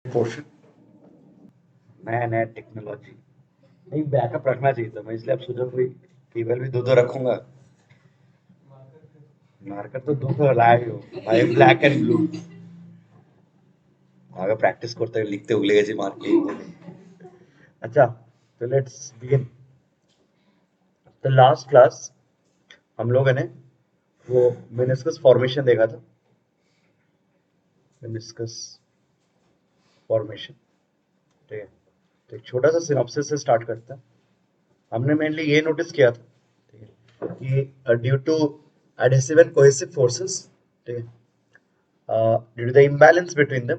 Portion नया नया technology नहीं बैकअप रखना चाहिए था। मैं इसलिए अब सोचा कोई केबल भी दो दो रखूंगा। मार्कर तो दो दो लाए हो भाई, ब्लैक एंड ब्लू। अगर प्रैक्टिस करते हुए लिखते उगलेगा जी मार के अच्छा, तो लेट्स बिगिन। तो लास्ट क्लास हम लोगों ने वो मेनिस्कस फॉर्मेशन देखा था। मेनिस्कस फॉर्मेशन, ठीक है। तो एक छोटा सा सिनॉप्सिस से स्टार्ट करते हैं। हमने मेनली ये नोटिस किया था, ठीक है, कि due to adhesive and cohesive forces, ठीक है, due to the imbalance between them,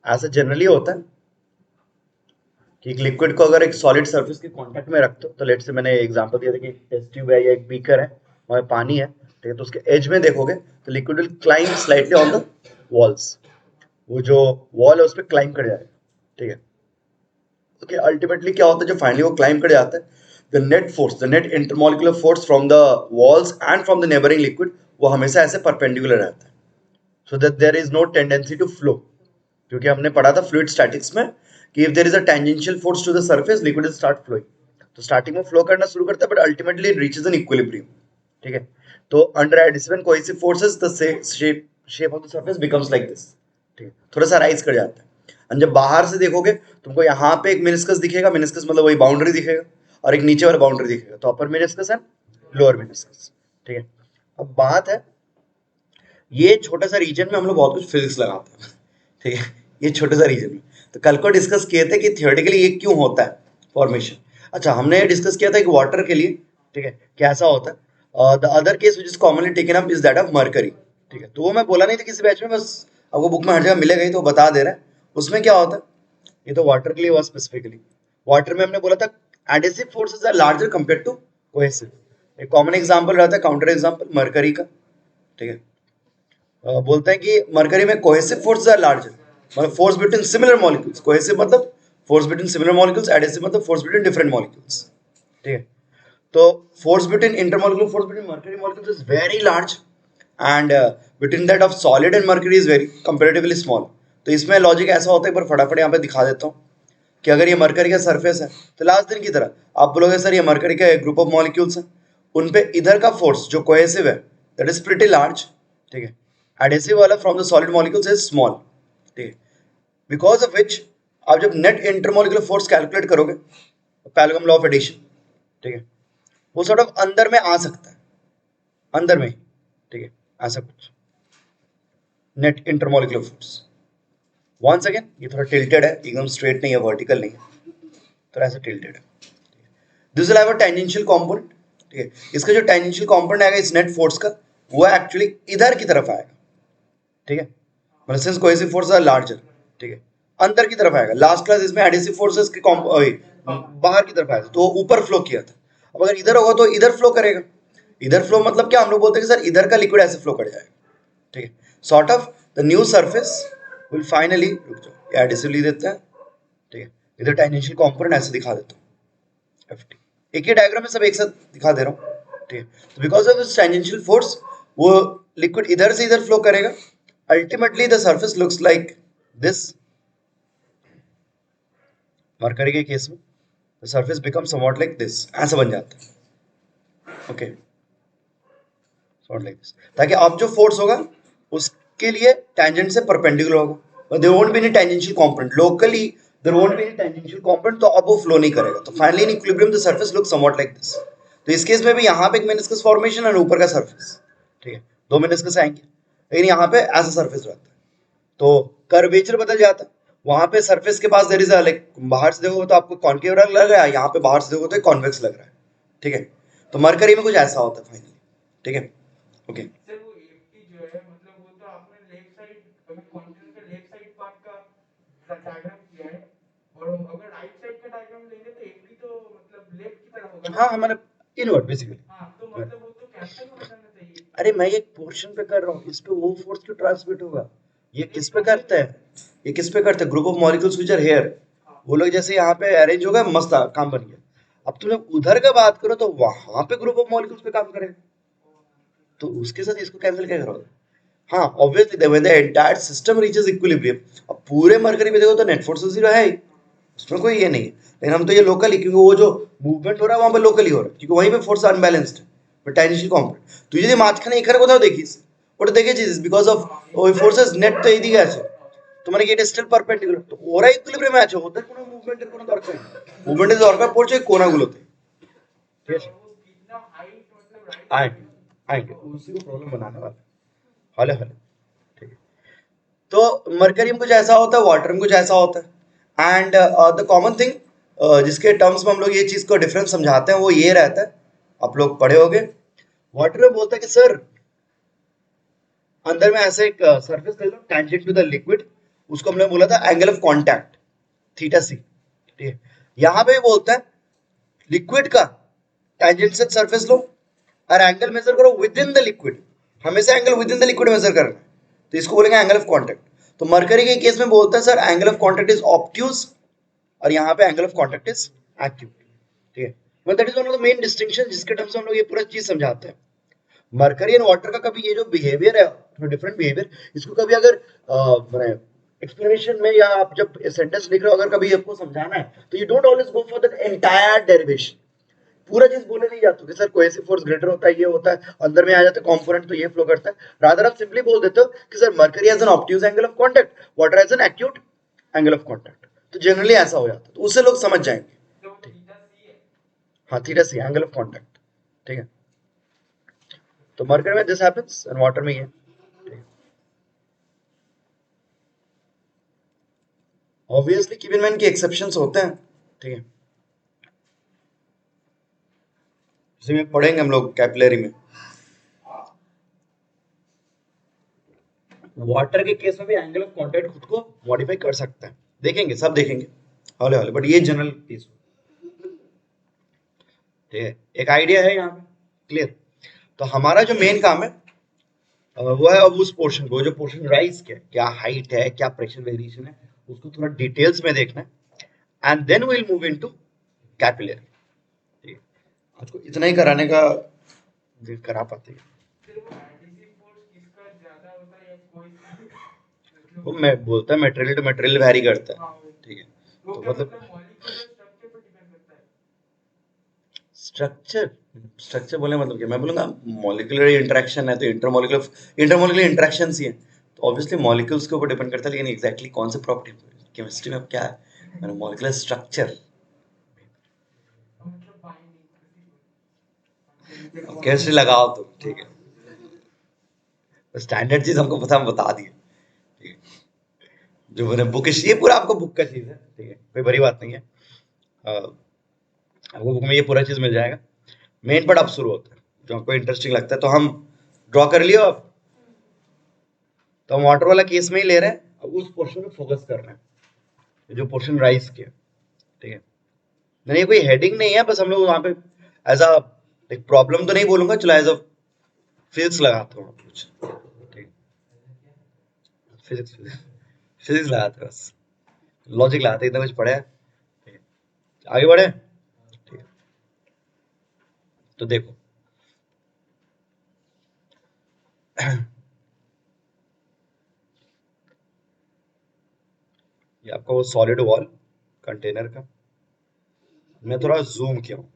ऐसा जनरली होता है कि एक लिक्विड को अगर एक सॉलिड सरफेस के कांटेक्ट में रख दो, तो लेट से मैंने एग्जांपल दिया था कि एक टेस्ट ट्यूब है या एक बीकर है, वहाँ पानी है, ठीक है, तो उसके एज में देखोगे तो liquid will climb slightly on the walls. वो जो वॉल है उस पर क्लाइंब कर जाएगा, ठीक है। ओके, अल्टीमेटली क्या होता है जब फाइनली वो क्लाइंब कर जाता है, the net intermolecular force from the walls and from the neighbouring liquid, वो हमेशा ऐसे परपेंडिकुलर रहता है, so that there is no tendency to flow. क्योंकि हमने पढ़ा था फ्लूइड स्टैटिक्स में कि if there is a tangential force to the surface, liquid will start flowing. तो स्टार्टिंग में फ्लो करना शुरू करता है, but ultimately it reaches an equilibrium, ठीक है। तो under adhesive and cohesive forces the shape of the surface becomes like this, ठीक है, थोड़ा सा राइज कर जाता है। और जब बाहर से देखोगे तुमको यहाँ पे एक मेनिस्कस दिखेगा, मेनिस्कस मतलब वही बाउंड्री दिखेगा, और एक नीचे वाला बाउंड्री दिखेगा, तो अपर मेनिस्कस एंड लोअर मेनिस्कस, ठीक है। अब बात है, ये छोटा सा रीजन में हम लोग बहुत कुछ फिजिक्स लगाते हैं, ठीक है, ये छोटा सा रीजन में। तो कल को डिस्कस किए थे कि थियोरेटिकली ये क्यों होता है फॉर्मेशन। अच्छा, हमने ये डिस्कस किया था कि वाटर के लिए, ठीक है, कैसा होता है। The other case which is commonly taken up is that of mercury, ठीक है। तो वो मैं बोला नहीं था किसी बैच में, बस आपको बुक में हर जगह मिलेगा ही तो बता दे रहा है। उसमें क्या होता है, ये तो वाटर के लिए हुआ स्पेसिफिकली। वाटर में हमने बोला था adhesive forces are larger compare to cohesive. एक कॉमन एग्जांपल रहता है, काउंटर एग्जांपल मरकरी का, ठीक है। बोलते हैं कि मरकरी में कोहेसिव फोर्सेस आर लार्जर, मतलब force between similar molecules. Cohesive मतलब force between similar molecules, adhesive मतलब फोर्स बिटवीन डिफरेंट मॉलिक्यूल्स, ठीक है। तो force between intermolecular force between mercury molecules is very large, and between that of solid and mercury is very comparatively small. तो इसमें logic ऐसा होता है, एक बार फटाफट यहाँ पे दिखा देता हूँ कि अगर ये मरकरी का सरफेस है, तो लास्ट दिन की तरह आप बोलोगे सर ये मरकरी का ग्रुप ऑफ मॉलिक्यूल्स है, उन पे इधर का फोर्स जो कोहेसिव है दैट इज प्रीटी लार्ज, ठीक है। एडेसिव वाला from the solid molecules is small, ठीक है। बिकॉज ऑफ विच आप जब नेट इंटरमॉलिक्यूलर फोर्स कैलकुलेट करोगे, पैरेलल लॉ ऑफ एडिशन, ठीक है, वो सॉर्ट ऑफ अंदर में आ सकता है, अंदर में, ठीक है, ऐसा कुछ net intermolecular force. Once again ये थोड़ा टिल्टेड है, एकदम स्ट्रेट नहीं है, वर्टिकल नहीं है, थोड़ा ऐसा टिल्टेड है। This will have a tangential component, ठीक है। इसका जो टेंजेंशियल कंपोनेंट आएगा इस नेट फोर्स का, वो एक्चुअली इधर की तरफ आएगा, ठीक है, मतलब since cohesive force are larger, ठीक है, अंदर की तरफ आएगा। लास्ट क्लास इसमें एडिसिव फोर्सेस के बाहर की तरफ आएगा, तो ऊपर फ्लो किया था। अब अगर इधर होगा तो इधर फ्लो करेगा। इधर फ्लो मतलब क्या, हम लोग बोलते हैं कि सर इधर का लिक्विड ऐसे फ्लो कर जाएगा, ठीक है। Sort of the new surface will finally, रुक जाओ एडिसिव लिख देते हैं, ठीक है, इधर टेंजेंशियल कंपोनेंट ऐसे दिखा देता हूँ, एफ टी। एक ही डायग्राम में सब एक साथ दिखा दे रहा हूँ, ठीक है। तो because of this tangential force वो लिक्विड इधर से इधर फ्लो करेगा। Ultimately the surface looks like this. Mercury के केस में the surface become somewhat like this, ऐसा बन जाता है, ओके, समवॉट लाइक दिस, ताकि अब जो फोर्स होगा उसके लिए टेंजेंट से परपेंडिकुलर होगा, there won't be any tangential component locally, there won't be any tangential component, तो अब वो फ्लो नहीं करेगा। तो finally in equilibrium the surface looks somewhat like this. तो इस केस में भी यहाँ पे एक मेनिस्कस फॉर्मेशन और ऊपर का सरफेस, ठीक है, दो मेनिस्कस आएंगे, लेकिन यहाँ पे ऐसा सरफेस रहता है, तो कर्वेचर बदल जाता है। वहां पे सरफेस के पास देयर इज लाइक, बाहर से देखोगे तो आपको कॉन्केव लग रहा है, यहाँ पे बाहर से देखोगे तो कॉन्वेक्स लग रहा है, ठीक है। तो मरकरी में कुछ ऐसा होता है फाइनली, ठीक है, ओके। सर वो एफटी जो है मतलब वो तो आपने लेफ्ट साइड अभी कॉन्टिनेंट के लेफ्ट साइड पार्ट का डायग्राम किया है, और अगर राइट साइड का डायग्राम लेंगे तो एफटी तो मतलब लेफ्ट की तरफ होगा ना। हाँ हमारे इनवर्ट बेसिकली। हाँ तो मतलब वो तो कैंसिल हो जाना चाहिए। अरे मैं एक पोर्शन पे कर रहा हूँ, इस पे वो फोर्स क्यों ट्रांसमिट होगा। ये नहीं किस पे समझे करते तो। हैं, ये किस पे करते हैं, group of molecules which are here, हाँ वो लोग जैसे यहाँ पे अरेंज हो गए, मस्त काम बन गया। अब तुम लोग उधर का बात करो तो वहां पे ग्रुप ऑफ मॉलिक्यूल्स पे काम करेगा, तो उसके साथ इसको कैंसिल क्या करोगे। हाँ obviously when the entire system reaches equilibrium, अब पूरे मरकरी पे देखो तो नेट फोर्स जीरो है ही, उसमें कोई ये नहीं है, लेकिन हम तो ये लोकल ही, क्योंकि वो जो मूवमेंट हो रहा है वहां पे लोकल ही हो रहा है, क्योंकि वहीं पे फोर्स अनबैलेंस्ड है बट टेंजेंशियल कंपोनेंट তুই যদি মাঝখানে এখানে কোথাও দেখিস ওটা দেখেছিস বিকজ অফ ওই ফোর্সেস নেট তো এইদিকে আছে, তো মানে কি এটা স্টিল পারপেন্ডিকুলার, তো ওরা ইকুইলিব্রিয়ামে আছে, ওদের কোনো মুভমেন্টের কোনো দরকার নেই, মুভমেন্টের দরকার পড়ছে ওই কোণাগুলোতে, ঠিক আছে। और वो कितना हाइट मतलब राइट आएंगे आएंगे उसी को प्रॉब्लम बनाने वाले, हौले हौले, ठीक है। तो मरकरी में कुछ ऐसा होता है, वाटर में कुछ ऐसा होता है, एंड द कॉमन थिंग जिसके टर्म्स में हम लोग ये चीज को डिफरेंस समझाते हैं वो ये रहता है, आप लोग पढ़े होगे, वाटर में बोलता है कि सर अंदर में ऐसे एक सरफेस ले लो टेंजेंट टू द लिक्विड, उसको हमने बोला था angle of contact theta c, ठीक है। यहां पे बोलता है लिक्विड का टेंजेंशियल सरफेस लो और एंगल मेजर करो विद इन द लिक्विड, हमेशा angle within the liquid measure करना है, तो इसको बोलेंगे एंगल ऑफ कांटेक्ट। तो मरकरी के केस में बोलता है sir angle of contact is obtuse और यहाँ पे angle of contact is acute, ठीक है। मतलब that is one of the main distinction जिसके टर्म्स में हम लोग ये पूरा चीज समझाते हैं। मरकरी एंड वाटर का कभी ये जो बिहेवियर है डिफरेंट बिहेवियर, इसको कभी अगर मैंने एक्सप्लेनेशन में या आप जब सेंटेंस लिख रहे हो अगर कभी आपको समझाना है तो you don't always go for the entire derivation, पूरा चीज बोले नहीं जाते कि सर कोहेसिव फोर्स ग्रेटर होता है, ये होता है, अंदर में आ जाते कंपोनेंट तो ये फ्लो करता है, रादर आप सिंपली बोल देते हो कि sir mercury has an obtuse angle of contact, water has an acute angle of contact, तो जनरली ऐसा हो जाता है, तो उससे लोग समझ जाएंगे। तो थीटा सी है। हाँ theta C angle of contact, ठीक है। तो मरकरी में दिस हैपेंस एंड वाटर में ये, ऑब्वियसली कीवेनमैन के एक्सेप्शंस होते हैं, ठीक है, इसी में पढ़ेंगे हम लोग कैपिलरी में। वाटर के केस में भी एंगल ऑफ कांटेक्ट खुद को मॉडिफाई कर सकता है, देखेंगे सब देखेंगे हौले हौले, बट ये जनरल चीज, ठीक है, एक आइडिया है यहाँ पे क्लियर। तो हमारा जो मेन काम है वो है अब उस पोर्शन को, जो पोर्शन राइज क्या है, क्या हाइट है, क्या प्रेशर वेरिएशन है, उसको थोड़ा डिटेल्स में देखना है and then will move into capillary, ठीक है। आपको इतना ही कराने का करा पाते हैं, फिर वो एडिटिव फोर्स किसका ज्यादा होता है या कोई मतलब वो मैं बोलता है मटेरियल टू मटेरियल वैरी करता है, हाँ वो ठीक है। वो तो क्या मतलब मतलब मॉलिक्यूलर स्ट्रक्चर पर डिपेंड करता है। स्ट्रक्चर, स्ट्रक्चर बोले मतलब क्या, मैं बोलूंगा मॉलिक्यूलर इंटरेक्शन है तो इंटरमॉलिक्यूलर इंटरेक्शंस ही है, तो ऑब्वियसली मॉलिक्यूल्स के ऊपर डिपेंड करता है, लेकिन एग्जैक्टली कौन से प्रॉपर्टी केमिस्ट्री में अब क्या है मॉलिक्यूलर स्ट्रक्चर, मतलब बाइंडिंग अब केमिस्ट्री लगाओ तो ठीक है, स्टैंडर्ड चीज हमको पता, हम बता दिए, ठीक है। जो मैंने बुक, ये पूरा आपको बुक का चीज है, ठीक है, कोई बड़ी बात नहीं है, आपको बुक में ये पूरा चीज मिल जाएगा। मेन पार्ट अब शुरू होता है जो आपको इंटरेस्टिंग लगता है, तो हम ड्रॉ कर लियो आप, तो हम वाटर वाला केस में ही ले रहे हैं, अब उस पोर्शन पे फोकस कर रहे हैं जो पोर्शन राइज किया, ठीक है। नहीं कोई हेडिंग नहीं है, बस हम लोग वहां पे एज अ एक प्रॉब्लम तो नहीं बोलूंगा, चलो एज अ फिजिक्स लगाता हूँ कुछ, ठीक है, फिजिक्स फिजिक्स फिजिक्स लगाते हैं बस, लॉजिक लगाते हैं, इतना कुछ पढ़े है, ठीक है। आगे बढ़े, ठीक है। तो देखो ये आपका वो सॉलिड वॉल कंटेनर का, मैं थोड़ा जूम किया हूँ,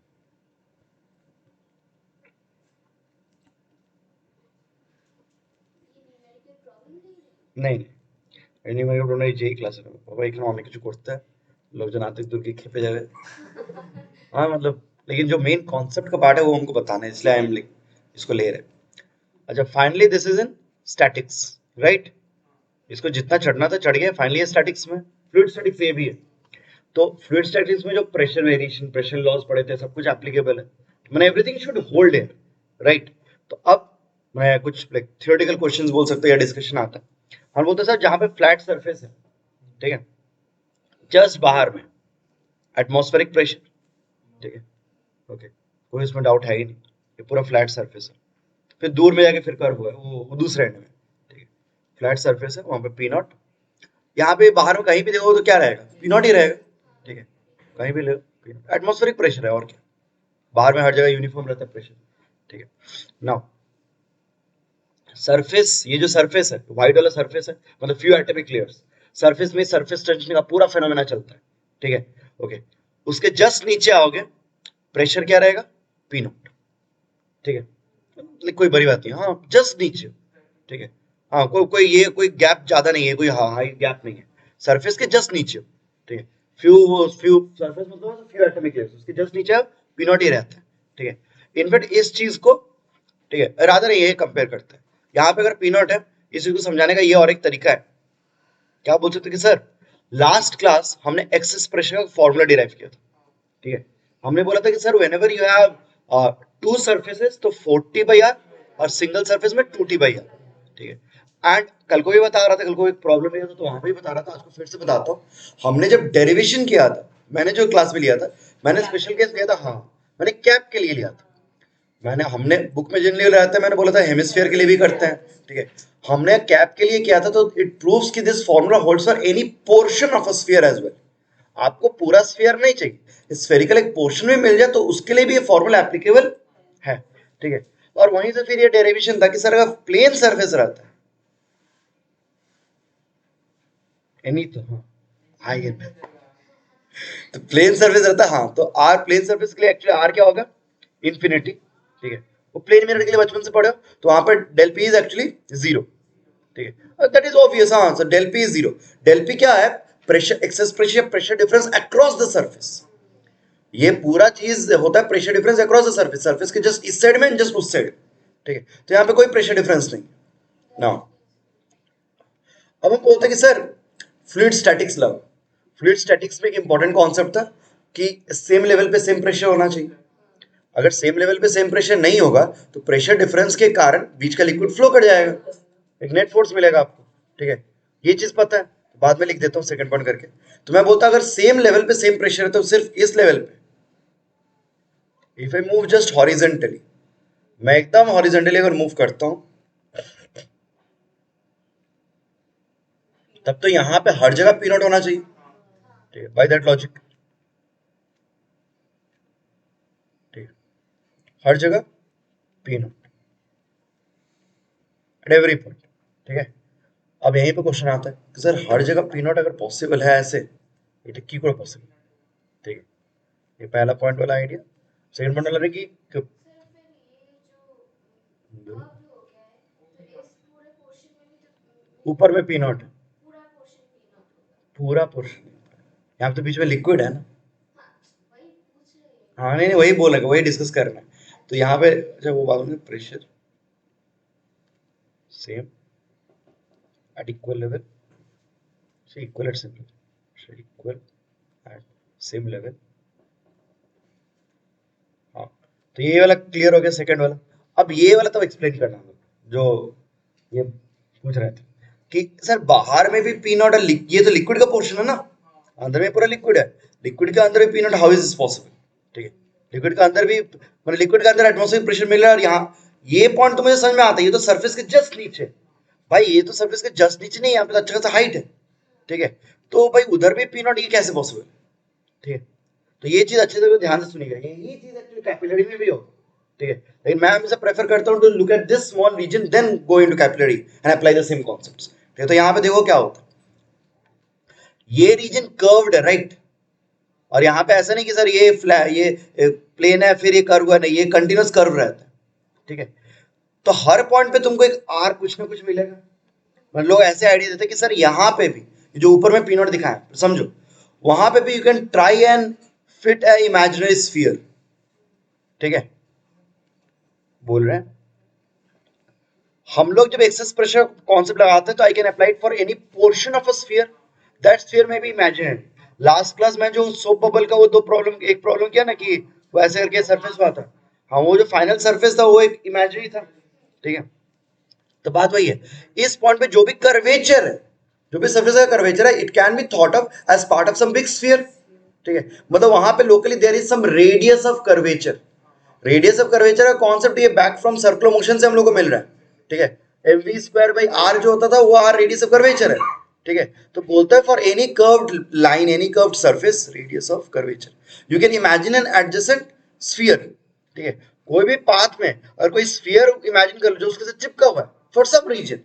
नहीं नहीं मेरे को যেই ক্লাস বাবা এখানে অনেক কিছু করতে হয়, লোকজন आते दूर के खेपे जावे, हाँ मतलब, लेकिन जो मेन कॉन्सेप्ट का पार्ट है वो हमको बताना है, इसलिए आई एम लाइक इसको ले रहे हैं। अच्छा finally this is in statics, right, इसको जितना चढ़ना था चढ़ गया, फाइनली स्टैटिक्स में, फ्लूइड स्टैटिक्स ये भी है, तो फ्लूइड स्टैटिक्स में जो प्रेशर वेरिएशन, प्रेशर लॉस पढ़े थे, सब कुछ एप्लीकेबल है, मैंने everything should hold air, right. तो अब मैं कुछ लाइक थियोरेटिकल क्वेश्चंस बोल सकते हैं या डिस्कशन आता है, हम बोलते हैं सर जहां पे फ्लैट सरफेस है, ठीक है, जस्ट बाहर में एटमॉस्फेरिक प्रेशर, ठीक है, ओके, कोई इसमें डाउट है ही नहीं, ये पूरा फ्लैट सरफेस है, फिर दूर में जाके फिर कर्व हुआ है वो दूसरे एंड में, ठीक है, फ्लैट सरफेस है वहां पे पी नॉट, यहाँ पे बाहर में कहीं भी देखो तो क्या रहेगा, पी नॉट ही रहेगा, ठीक है, कहीं भी ले एटमॉस्फेरिक प्रेशर है और क्या, बाहर में हर जगह यूनिफॉर्म रहता है प्रेशर, ठीक है। नाउ सरफेस, ये जो सरफेस है व्हाइट वाला सरफेस है, मतलब फ्यू एटॉमिक लेयर्स, सरफेस में सरफेस टेंशन का पूरा फेनोमेना चलता है, ठीक है, ओके। उसके जस्ट नीचे आओगे, प्रेशर क्या रहेगा, पी नॉट, ठीक है, कोई बड़ी बात नहीं, हाँ जस्ट नीचे, ठीक है, हाँ कोई गैप ज्यादा नहीं है, कोई हाई गैप नहीं है, सरफेस के जस्ट नीचे, ठीक है, फ्यू सरफेस मतलब फ्यू एटॉमिक लेयर्स, उसके जस्ट नीचे पी नॉट ही रहता है, ठीक है। इनफैक्ट इस चीज को, ठीक है, रादर ये कंपेयर करते हैं, यहाँ पे अगर पी नॉट है, इस चीज को समझाने का ये और एक तरीका है, क्या बोल सकते कि सर लास्ट क्लास हमने एक्सेस प्रेशर का फॉर्मूला डिराइव किया था, ठीक है, हमने बोला था कि sir whenever you have to surfaces तो 40/r और सिंगल सरफेस में 2t/r, ठीक है। एंड कल को भी बता रहा था, कल को एक प्रॉब्लम लिया था तो वहां पे भी बता रहा था, आज को फिर से बताता हूँ, हमने जब डेरिवेशन किया था, मैंने जो क्लास में लिया था, मैंने स्पेशल केस लिया था, हाँ मैंने कैप के लिए लिया था, हमने बुक में जनरली रहता है, मैंने बोला था हेमिस्फीयर के लिए भी करते हैं, ठीक है, हमने कैप के लिए किया था, तो इट प्रूव्स कि this formula holds for any portion of a sphere as well. आपको पूरा स्फीयर नहीं चाहिए, स्फेरिकल एक पोर्शन में मिल जाए तो उसके लिए भी ये फॉर्मूला एप्लीकेबल है, ठीक है। और वहीं से फिर ये डेरिवेशन था कि सर अगर प्लेन सरफेस रहता है एनी, तो हाँ आइए, तो प्लेन सरफेस रहता है, हाँ तो आर प्लेन सरफेस के लिए एक्चुअली आर क्या होगा, इंफिनिटी, ठीक है, वो प्लेन मिरर के लिए बचपन से पढ़े हो, तो वहां पर del P is actually zero, ठीक है, दैट इज ऑब्वियस, हाँ sir del P is zero, del P क्या है, pressure excess pressure, pressure difference across the surface, ये पूरा चीज होता है pressure difference across the surface, surface के जस्ट इस साइड में जस्ट उस साइड, ठीक है, तो यहाँ पे कोई प्रेशर डिफरेंस नहीं ना। अब हम बोलते हैं कि sir fluid statics love, fluid statics में एक इंपॉर्टेंट कॉन्सेप्ट था कि सेम लेवल पे सेम प्रेशर होना चाहिए, अगर सेम लेवल पे सेम प्रेशर नहीं होगा तो प्रेशर डिफरेंस के कारण बीच का लिक्विड फ्लो कर जाएगा, एक नेट फोर्स मिलेगा आपको, ठीक है, ये चीज पता है, बाद में लिख देता हूँ सेकंड पॉइंट करके। तो मैं बोलता अगर सेम लेवल पे सेम प्रेशर है तो सिर्फ इस लेवल पे, if I move just horizontally, मैं एकदम हॉरिजेंटली अगर मूव करता हूं तब तो यहां पे हर जगह पी नॉट होना चाहिए, ठीक है, बाय दैट लॉजिक, ठीक है, हर जगह P not at every point, ठीक है। अब यहीं पे क्वेश्चन आता है कि सर हर जगह पी नॉट अगर पॉसिबल है ऐसे, এটা কি করে पॉसिबल, ठीक है, ये पहला पॉइंट वाला आइडिया। सेकंड पॉइंट वाला है कि ऊपर में पी नॉट है, पूरा पोर्शन, यहाँ पे तो बीच में लिक्विड है ना, हाँ नहीं नहीं वही बोलेगा, वही डिस्कस करना है, तो यहाँ पे जब वो बात में pressure same at equal level, so equal at same level, so equal at same level, हाँ तो ये वाला क्लियर हो गया, सेकंड वाला। अब ये वाला तब एक्सप्लेन करना जो ये पूछ रहे थे कि सर बाहर में भी पी नॉट, ये तो लिक्विड का पोर्शन है ना, अंदर में पूरा लिक्विड है, लिक्विड के अंदर भी P not, how is this possible, ठीक है, लिक्विड के अंदर भी मतलब लिक्विड के अंदर एटमॉस्फेरिक प्रेशर मिल रहा है, और यहाँ ये पॉइंट तो मुझे समझ में आता है, ये तो सरफेस के जस्ट नीचे, भाई ये तो सरफेस के जस्ट नीचे नहीं, यहाँ पे तो अच्छा खासा हाइट है, ठीक है, तो भाई उधर भी पी नॉट, ये कैसे पॉसिबल, ठीक है, तो ये चीज अच्छे से ध्यान से सुनिएगा, ये चीज एक्चुअली कैपिलरी में भी हो, ठीक है, लेकिन मैं हमेशा प्रेफर करता हूँ to look at this small region then go into capillary and apply the same concepts, ठीक है, तो यहाँ पे देखो क्या होता है, ये रीजन कर्व्ड है राइट, और यहाँ पे ऐसा नहीं कि सर ये प्लेन है फिर ये कर्व है, नहीं, ये कंटिन्यूअस कर्व रहता है, ठीक है, तो हर पॉइंट पे तुमको एक आर कुछ ना कुछ मिलेगा, मतलब लोग ऐसे आइडिया देते हैं कि सर यहाँ पे भी जो ऊपर में पी नॉट दिखाया है समझो, वहां पे भी you can try and fit A imaginary sphere, ठीक है, बोल रहे हैं हम लोग जब एक्सेस प्रेशर कॉन्सेप्ट लगाते हैं तो I can apply it for any portion of a sphere, that sphere में भी इमेजिनरी। लास्ट क्लास में जो सोप बबल का वो दो प्रॉब्लम, एक प्रॉब्लम किया ना कि वो ऐसे करके सरफेस हुआ था, हाँ वो जो फाइनल सरफेस था वो एक इमेजिनरी था, ठीक है, तो बात वही है, इस पॉइंट पे जो भी कर्वेचर है, जो भी सरफेस का कर्वेचर है, it can be thought of as part of some big sphere, ठीक है, मतलब वहां पे locally there is some radius of curvature, radius of curvature का कॉन्सेप्ट ये बैक फ्रॉम सर्कुलर मोशन से हम लोग को मिल रहा है, ठीक है, mv²/r जो होता था वो r रेडियस ऑफ कर्वेचर है, ठीक है, तो बोलता है for any curved line, any curved surface, radius of curvature, you can imagine an adjacent sphere, ठीक है, कोई भी पाथ में और कोई स्फीयर इमेजिन कर लो जो उसके साथ चिपका हुआ है, फॉर सम रीजन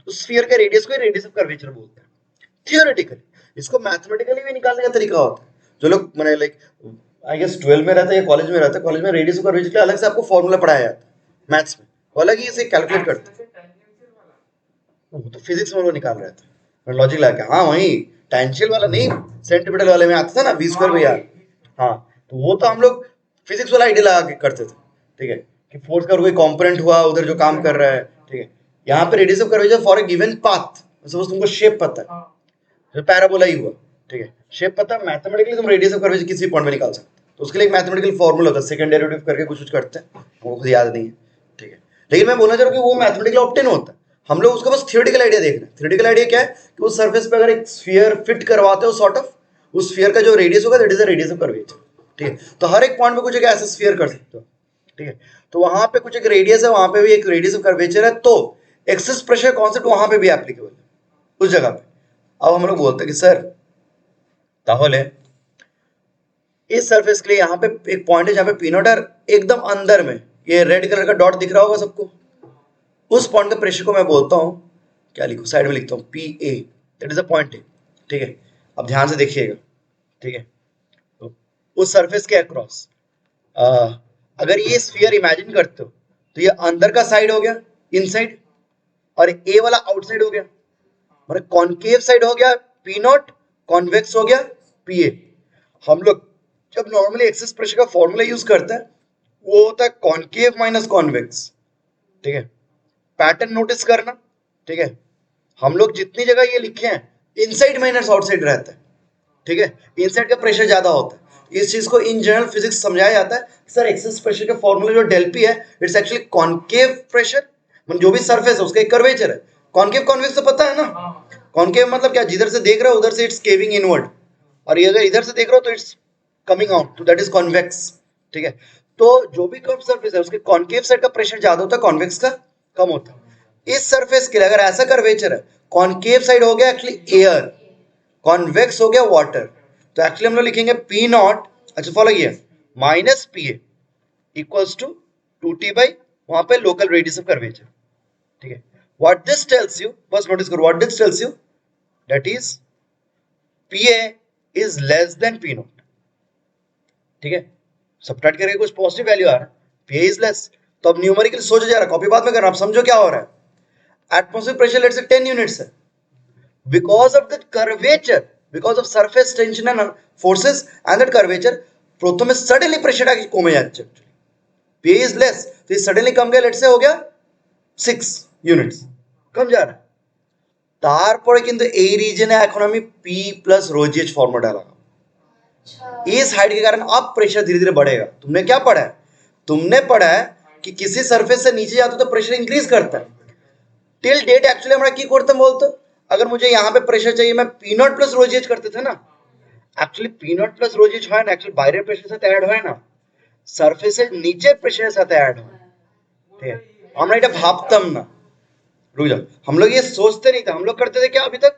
उस स्फीयर के रेडियस को रेडियस ऑफ कर्वेचर बोलते हैं। थियोरेटिकली इसको मैथमेटिकली भी निकालने का तरीका होता है। जो लोग मैंने लाइक आई गेस 12 में रहता है या कॉलेज में रहता है, कॉलेज में रेडियस ऑफ कर्वेचर के अलग से आपको फॉर्मूला पढ़ाया जाता है मैथ्स में, वो अलग ही इसे कैलकुलेट करते हैं। वो तो फिजिक्स में वो निकाल रहे थे लॉजिक लगा के। हाँ वही टेंशियल वाला नहीं, सेंटीमीटर वाले में आता था ना वी स्क्वायर बाई आर। हाँ तो वो तो हम लोग फिजिक्स वाला आइडिया लगा के करते थे, ठीक है, कि फोर्स का कोई कंपोनेंट हुआ उधर जो काम कर रहा है, ठीक है। यहाँ पे radius of curvature for a given path, suppose तुमको शेप पता है, तो पैराबोला ही हुआ, ठीक है, शेप पता है, मैथमेटिकली तुम रेडियस ऑफ कर्वेचर किसी पॉइंट में निकाल सकते हो। तो उसके लिए एक मैथमेटिकल फॉर्मूला होता है, सेकंड डेरिवेटिव करके कुछ करते हैं, हमको खुद याद नहीं है, ठीक है। लेकिन मैं बोलना चाह रहा हूँ कि वो मैथमेटिकल ऑब्टेन होता है, हम लोग उसका बस थियोरेटिकल आइडिया देख रहे हैं। थियोरेटिकल आइडिया क्या है कि उस सरफेस पे अगर एक स्फीयर फिट करवाते हो सॉर्ट ऑफ, उस स्फीयर का जो रेडियस होगा that is the radius of curvature, ठीक है। तो हर एक पॉइंट पे कुछ एक ऐसा स्फीयर कर सकते हो, ठीक है। तो वहां पे कुछ एक रेडियस है, वहां पे भी एक रेडियस ऑफ कर्वेचर है, तो एक्सेस प्रेशर कॉन्सेप्ट वहां पे भी एप्लीकेबल है उस जगह पे। अब हम लोग बोलते हैं कि सर ताहले इस सरफेस के लिए यहाँ पे एक पॉइंट है जहाँ पे पी नॉट आर एकदम अंदर में ये रेड कलर का डॉट दिख रहा होगा सबको, उस पॉइंट के प्रेशर को मैं बोलता हूँ, क्या लिखूं, साइड में लिखता हूँ P A, that is a point A, ठीक है। अब ध्यान से देखिएगा, ठीक है। तो उस सरफेस के अक्रॉस अगर ये स्फीयर इमेजिन करते हो तो ये अंदर का साइड हो गया इनसाइड, और ए वाला आउटसाइड हो गया, मतलब कॉनकेव साइड हो गया पी नॉट, कॉन्वेक्स हो गया पी ए। हम लोग जब नॉर्मली एक्सेस प्रेशर का फॉर्मूला यूज करते हैं वो होता है कॉनकेव माइनस कॉन्वेक्स, ठीक है। पैटर्न नोटिस करना, ठीक है। हम लोग जितनी जगह ये लिखे हैं इनसाइड माइनस आउटसाइड रहता है, ठीक है। इनसाइड का प्रेशर ज्यादा होता है, इस चीज को इन जनरल फिजिक्स समझाया जाता है। सर एक्सेस प्रेशर का फॉर्मूला जो डेल पी है इट्स एक्चुअली कॉनकेव प्रेशर, मतलब जो भी सरफेस है उसका एक कर्वेचर है। कॉनकेव कॉन्वेक्स तो पता है ना, कॉनकेव मतलब क्या, जिधर से देख रहे हो उधर से इट्स केविंग इनवर्ड, और ये अगर इधर से देख रहे हो तो इट्स कमिंग आउट, तो दैट इज कॉन्वेक्स, ठीक है। तो जो भी कर्व सरफेस है उसके कॉनकेव साइड का प्रेशर ज्यादा होता है, कॉन्वेक्स का कम होता है। इस सरफेस के लिए अगर ऐसा कर्वेचर है, कॉनकेव साइड हो गया एक्चुअली एयर, कॉन्वेक्स हो गया वाटर, तो एक्चुअली हम लोग लिखेंगे पी नॉट, अच्छा फॉलो किया, minus P A equals to 2t by वहां पे लोकल रेडियस ऑफ कर्वेचर, ठीक है। व्हाट दिस टेल्स यू, बस नोटिस करो, what this tells you that is P A is less than P naught, ठीक है। सबट्रैक्ट करके कुछ पॉजिटिव वैल्यू आ रहा है, पी ए इज लेस, तो अब न्यूमेरिकल सोचो जरा, कॉपी बाद में करना, आप समझो क्या हो रहा है। Atmospheric pressure let's say 10 units है, because of the curvature, because of surface tension and forces and that curvature, प्रथम में suddenly pressure आके कम जाচ্ছে, P is less, तो suddenly कम गया, let's say हो गया 6 units, कम जा रहा है। তারপরে কিন্তু এই রিজনে এখন আমি P plus rho g h formula डाला, इस हाइट के कारण अब प्रेशर धीरे धीरे बढ़ेगा। तुमने क्या पढ़ा है, तुमने पढ़ा है कि किसी सरफेस से नीचे जाते तो प्रेशर इंक्रीज करता है। टिल डेट एक्चुअली আমরা কি করতাম বলতো, अगर मुझे यहाँ पे प्रेशर चाहिए मैं P naught plus rho G H करते थे ना, actually P naught plus rho G H হয় না, एक्चुअली বাইরের প্রেশারের সাথে অ্যাড হয় না, সারফেসের নিচের প্রেশারের সাথে অ্যাড হয়, ঠিক है। আমরা এটা ভাবতাম না, रुक जाओ, हम लोग ये सोचते नहीं था, हम लोग करते थे क्या अभी तक,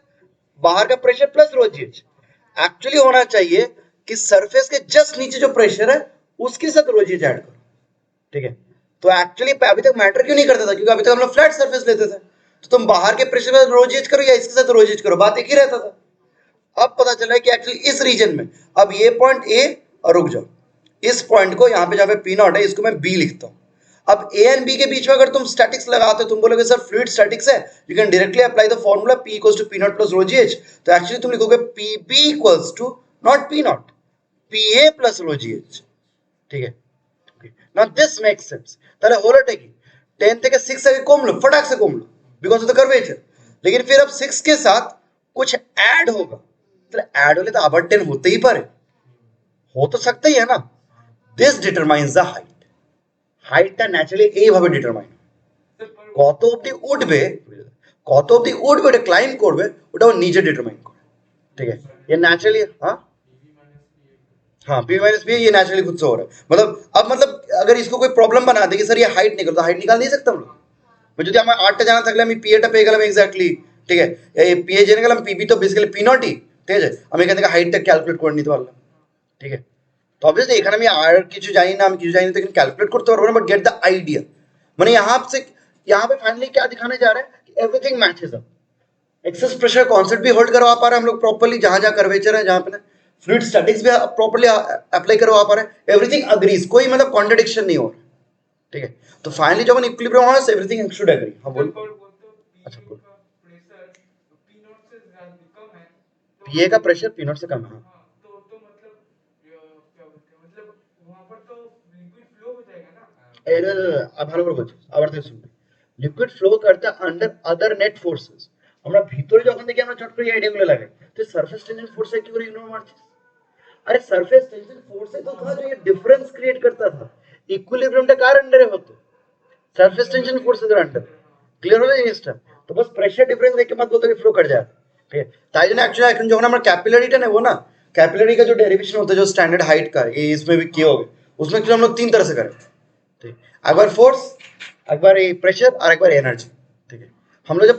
बाहर का pressure plus rho G H. Actually होना चाहिए कि सरफेस के जस्ट नीचे जो प्रेशर है उसके साथ रो जी एच ऐड करो, ठीक है। तो एक्चुअली अभी तक मैटर क्यों नहीं करता था, क्योंकि अभी तक हम लोग फ्लैट सरफेस लेते थे, तो तुम बाहर के प्रेशर में रो जी एच करो या इसके साथ रो जी एच करो, बात एक ही रहता था। अब पता चला है कि एक्चुअली इस रीजन में, अब ये पॉइंट ए, और रुक जाओ, इस पॉइंट को यहाँ पे जहाँ पे पी नॉट है इसको मैं बी लिखता हूँ। अब ए एंड बी के बीच में अगर तुम स्टैटिक्स लगाते हो, तुम बोलोगे सर फ्लूइड स्टैटिक्स है, you can directly apply the formula P equals to P naught plus rho G H, तो एक्चुअली तुम लिखोगे P B equals to naught P naught, P A plus rho G H, ठीक है। Now this makes sense, তাহলে হলোটা কি, 10 থেকে 6 আগে কমলো, फटाक से कमलो बिकॉज ऑफ द कर्वेचर, लेकिन फिर अब 6 के साथ कुछ ऐड होगा, तो ऐड होले तो আবার 10 होते ही पारे, हो तो सकता ही है ना। दिस डिटरमाइंस द हाइट, হাইটটা ন্যাচারালি এইভাবে ডিটারমাইন, কত অবধি উঠবে, কত অবধি উঠবে ওটা ক্লাইম্ব করবে ওটা ও নিজে ডিটারমাইন করে, ठीक है। ये नेचुरली हाँ पी माइनस बी ये नेचुरली खुद से हो रहा है। मतलब अगर इसको कोई प्रॉब्लम बना दे कि सर ये हाइट निकल, तो हाइट निकाल नहीं सकता हम लोग, যদি আমার আরটা জানা থাকলে আমি পিএটা পেয়ে গেলাম এক্স্যাক্টলি, ঠিক আছে, এই পিএ জেনে গেলাম, পিবি তো বেসিক্যালি পি নটই, ঠিক আছে, আমি এখান থেকে হাইটটা ক্যালকুলেট করে নিতে পারলাম, ঠিক আছে। তো অবভিয়াসলি এখানে আমি আর কিছু জানি না, আমি কিছু জানি না, তো এখানে ক্যালকুলেট করতে পারবো না, বাট গেট দ্য আইডিয়া, মানে यहाँ से यहाँ पे फाइनली क्या दिखाने जा रहे हैं कि everything matches up, excess pressure concept भी होल्ड करवा पा रहे हैं हम लोग प्रॉपर्ली, जहां जहां कर्वेचर है, जहां पे फ्लूइड स्टैटिक्स भी प्रॉपर्ली अप्लाई करवा पा रहे हैं, एवरीथिंग अग्रीज, कोई मतलब कॉन्ट्रडिक्शन नहीं हो रहा, ठीक है। तो फाइनली जब हम इक्विलिब्रियम हो एवरीथिंग शुड एग्री। हाँ बोल। पर वो तो अच्छा पीए बोल। का प्रेशर पी नॉट से ज्यादा कम है, तो पीए का प्रेशर पी नॉट से कम है। हाँ तो मतलब क्या बोलते हैं, मतलब वहां पर तो लिक्विड फ्लो हो जाएगा ना। अब ভালো করে বলছিস, আবার থেকে শুনবি। লিকুইড ফ্লো করতে আন্ডার আদার নেট ফোর্সেস, আমরা ভিতরে যখন দেখি আমরা চট করে এই আইডিয়াগুলো লাগাই, তুই সারফেস টেনশন फोर्स কি করে ইগনোর মারছিস? अरे सरफेस टेंशन फोर्स है तो था जो ये डिफरेंस क्रिएट करता था, इक्विलिब्रियम টা কার আন্ডারে হতো? सरफेस टेंशन फोर्सेस এর আন্ডার। ক্লিয়ার হলো জিনিসটা? তো बस প্রেসার ডিফারেंस देख के मत बोलते कि फ्लो कर जाएगा, ठीक है। তাই জন্য एक्चुअली এখন যখন আমরা ক্যাপিলারিটা নেব না, कैपिलरी का जो डेरिवेशन होता है जो स्टैंडर्ड हाइट का, ये इसमें भी किए होगे, उसमें हम लोग तीन तरह से करें, ठीक है। एक बार फोर्स, एक बार प्रेशर और एक बार एनर्जी, ठीक है। हम लोग जब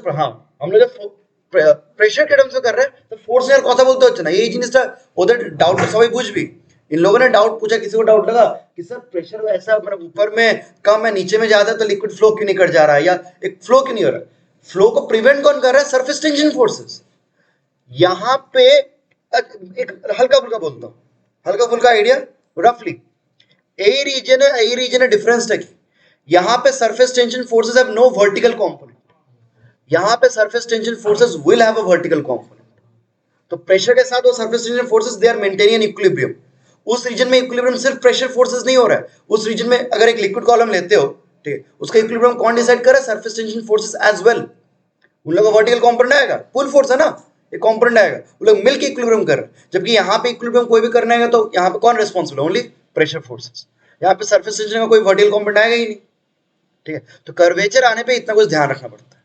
प्रेशर के टर्म्स में कर रहे हैं तो फोर्स यार কথা বলতে হচ্ছে না, এই জিনিসটা ওদের ডাউট সবাই বুঝবি। इन लोगों ने डाउट पूछा, किसी को डाउट लगा कि सर प्रेशर ऐसा मतलब ऊपर में कम है नीचे में ज्यादा है तो लिक्विड फ्लो क्यों नहीं कर जा रहा है, या एक फ्लो क्यों नहीं हो रहा है? फ्लो को प्रिवेंट कौन कर रहा है? Surface tension forces. यहाँ पे एक हल्का फुल्का बोलता हूँ, हल्का फुल्का आइडिया रफली, এই রিজনে ডিফারেন্সটা কি? यहाँ पे surface tension forces have no vertical component, यहाँ पे surface tension forces will have a vertical component. तो प्रेशर के साथ वो surface tension forces they are maintaining equilibrium. उस रीजन में इक्विलिब्रियम सिर्फ प्रेशर फोर्सेस नहीं हो रहा है, उस रीजन में अगर एक लिक्विड कॉलम लेते हो, ठीक है, उसका इक्विलिब्रियम कौन डिसाइड कर रहा है? Surface tension forces as well. उन लोगों का वर्टिकल कंपोनेंट आएगा, पुल फोर्स है ना, एक कंपोनेंट आएगा, वो लोग मिलकर इक्विलिब्रियम कर रहे हैं। जबकि यहाँ पे इक्विलिब्रियम कोई भी करना है तो यहाँ पे कौन रिस्पॉन्सिबल है? Only pressure forces. यहाँ पे सरफेस टेंशन का कोई वर्टिकल कंपोनेंट आएगा ही नहीं, ठीक है। तो कर्वेचर आने पे इतना कुछ ध्यान रखना पड़ता है।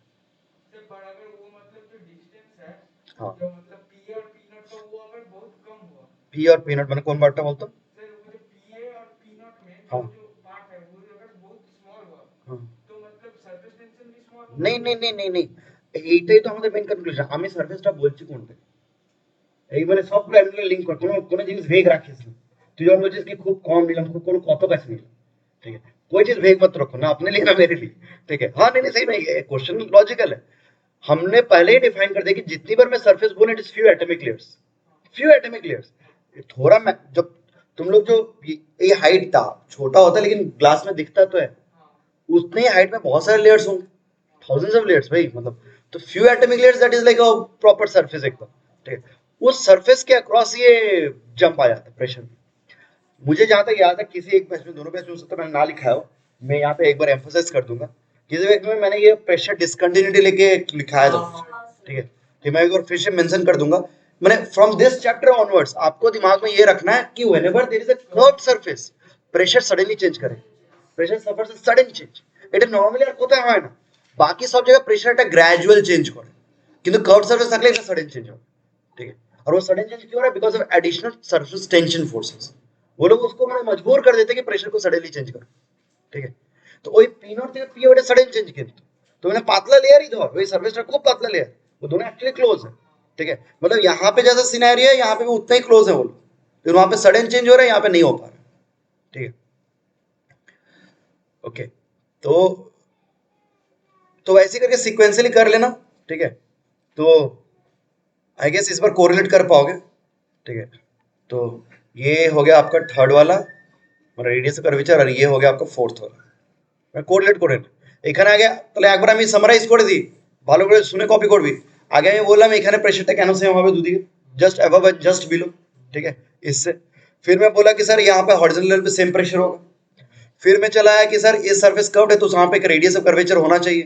पर अगर वो मतलब जो डिस्टेंस है, हाँ, जो मतलब पी और पी नॉट का वो अगर बहुत कम हुआ, पी और पी नॉट मैंने कौन बांटा बोलता हूँ? सर वो जो पी और पी नॉट में हाँ जो पार्ट है वो अगर बहुत स्मॉल हुआ, हाँ, तो मतलब सरफेस टेंशन भी स्मॉल नहीं नहीं नहीं नहीं नहीं, এইটাই তো আমাদের মেইন কনক্লুশন। আমি সারফেসটা বলছি কোনটা, এই মানে সবগুলো অ্যাঙ্গেল লিংক কর, কোনো কোনো জিনিস ভেগ রাখিস না। তুই যখন বলছিস कि खूब कम নিলাম, खूब কোনো কত কাছে নিলাম, ठीक है, कोई चीज भेग मत रखो ना अपने लिए ना मेरे लिए, ठीक है। हाँ नहीं नहीं सही नहीं, क्वेश्चन लॉजिकल है। हमने पहले ही डिफाइन कर दिया कि जितनी बार मैं सरफेस बोलूं it is few atomic layers, few atomic layers. थोड़ा मैं जब तुम लोग जो ये हाइट था छोटा होता है लेकिन ग्लास में दिखता तो है, उतने ही हाइट में बहुत सारे लेयर्स होंगे, थाउजेंड्स ऑफ लेयर्स भाई, मतलब तो few atomic layers that is like a proper surface एकदम, ठीक है। उस सरफेस के अक्रॉस ये जंप आ जाता है प्रेशर। मुझे जहां तक याद है किसी एक बैच में, दोनों बैच में हो सकता है मैंने ना लिखा हो, मैं यहाँ पे एक बार एम्फोसाइज कर दूंगा, किसी बैच में मैंने ये प्रेशर डिसकंटिन्यूटी लेके लिखाया था, ठीक है। तो मैं एक बार फिर से मेंशन कर दूंगा, मैंने फ्रॉम दिस चैप्टर ऑनवर्ड्स आपको दिमाग में ये रखना है कि whenever there is a curved surface pressure suddenly change करे, pressure suffers a sudden change, এটা নরমালি আর কোথায় হয় না, বাকি সব জায়গায় প্রেশারটা গ্র্যাজুয়াল চেঞ্জ করে, কিন্তু কার্ভ সারফেস থাকলে এটা सडन चेंज হয়, ठीक है। और वो सडन चेंज क्यों हो रहा है? Because of additional surface tension forces. वो लोग उसको मैंने मजबूर कर देते कि प्रेशर को सडनली चेंज करो, ठीक है। तो वही पी नॉट থেকে পি ওটা सडन चेंज কিন্তু तो मैंने पातला लेयर ही धर, वही सरफेसটা खूब पातला लेयर, वो दोनों एक्चुअली क्लोज है, ठीक है। मतलब यहाँ पे जैसा सिनेरियो है यहाँ पे भी उतना ही क्लोज है वो लोग, फिर वहां पे सडन चेंज हो रहा है, यहाँ पे नहीं हो पा रहा, ठीक है। ओके, तो ऐसे करके सिक्वेंशियली कर लेना, ठीक है। तो आई गेस इस बार कोरिलेट कर पाओगे, ठीक है। तो ये हो गया आपका थर्ड वाला रेडियस कर्वेचर, और ये हो गया आपका फोर्थ वाला। मैं कोरिलेट করে এখানে আগে তাহলে একবার আমি সামারাইজ করে দিই, ভালো করে শুনে কপি করবি। আগে আমি বললাম এখানে প্রেশরটা কেন সেম হবে দুদিকে, just above and just below, ठीक है, इससे। फिर मैं बोला कि सर यहाँ पे हॉरिजॉन्टल लेवल पे सेम प्रेशर होगा। फिर मैं चला आया कि सर ये सरफेस कर्व्ड है तो वहां पे एक रेडियस ऑफ कर्वेचर होना चाहिए,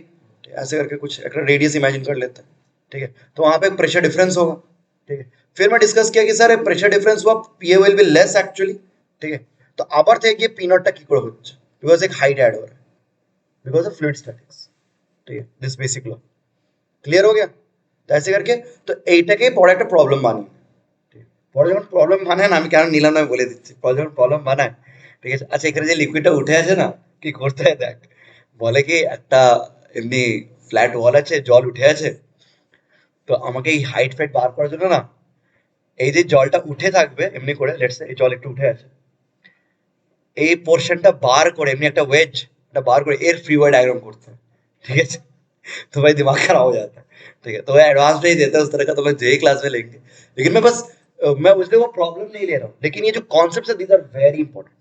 ऐसे करके कुछ एक रेडियस इमेजिन कर लेते हैं, ठीक है। तो वहां पे एक प्रेशर डिफरेंस होगा, ठीक है। फिर मैं डिस्कस किया कि सर प्रेशर डिफरेंस हुआ पीए विल बी लेस एक्चुअली, ठीक है। तो আবার থেকে ये पी नॉट টা কি করে হচ্ছে, बिकॉज एक हाइट ऐड हो रहा है, बिकॉज ऑफ फ्लूइड स्टैटिक्स, ठीक है। दिस बेसिक लॉ क्लियर हो गया। तो ऐसे करके तो এইটাকে পরে একটা প্রবলেম বানিয়ে, ঠিক আছে, পরে যখন প্রবলেম বানায় না, আমি কেন নিলাম না আমি বলে দিচ্ছি, পরে যখন প্রবলেম বানায়, ঠিক আছে। আচ্ছা এখানে যে লিকুইডটা উঠে আছে না, কি করতে হয় দেখ, বলে কি একটা এমনি ফ্ল্যাট ওয়াল আছে, জল উঠে আছে, তো আমাকে এই হাইট ফাইট বার করার জন্য না, এই যে জলটা উঠে থাকবে এমনি করে, লেটস সে এই জল একটু উঠে আছে, এই পোর্শনটা বার করে এমনি একটা ওয়েজ এটা বার করে এর ফ্রি ওয়াই ডায়াগ্রাম করতে হয়, ठीक है। तो भाई दिमाग खराब हो जाता है। ठीक है, तो मैं एडवांस में ही देता है उस तरह का, तो मैं जेई क्लास में लेंगे। लेकिन मैं बस मैं उसमें वो प्रॉब्लम नहीं ले रहा हूँ, लेकिन ये जो कॉन्सेप्ट है दीज आर वेरी इंपॉर्टेंट।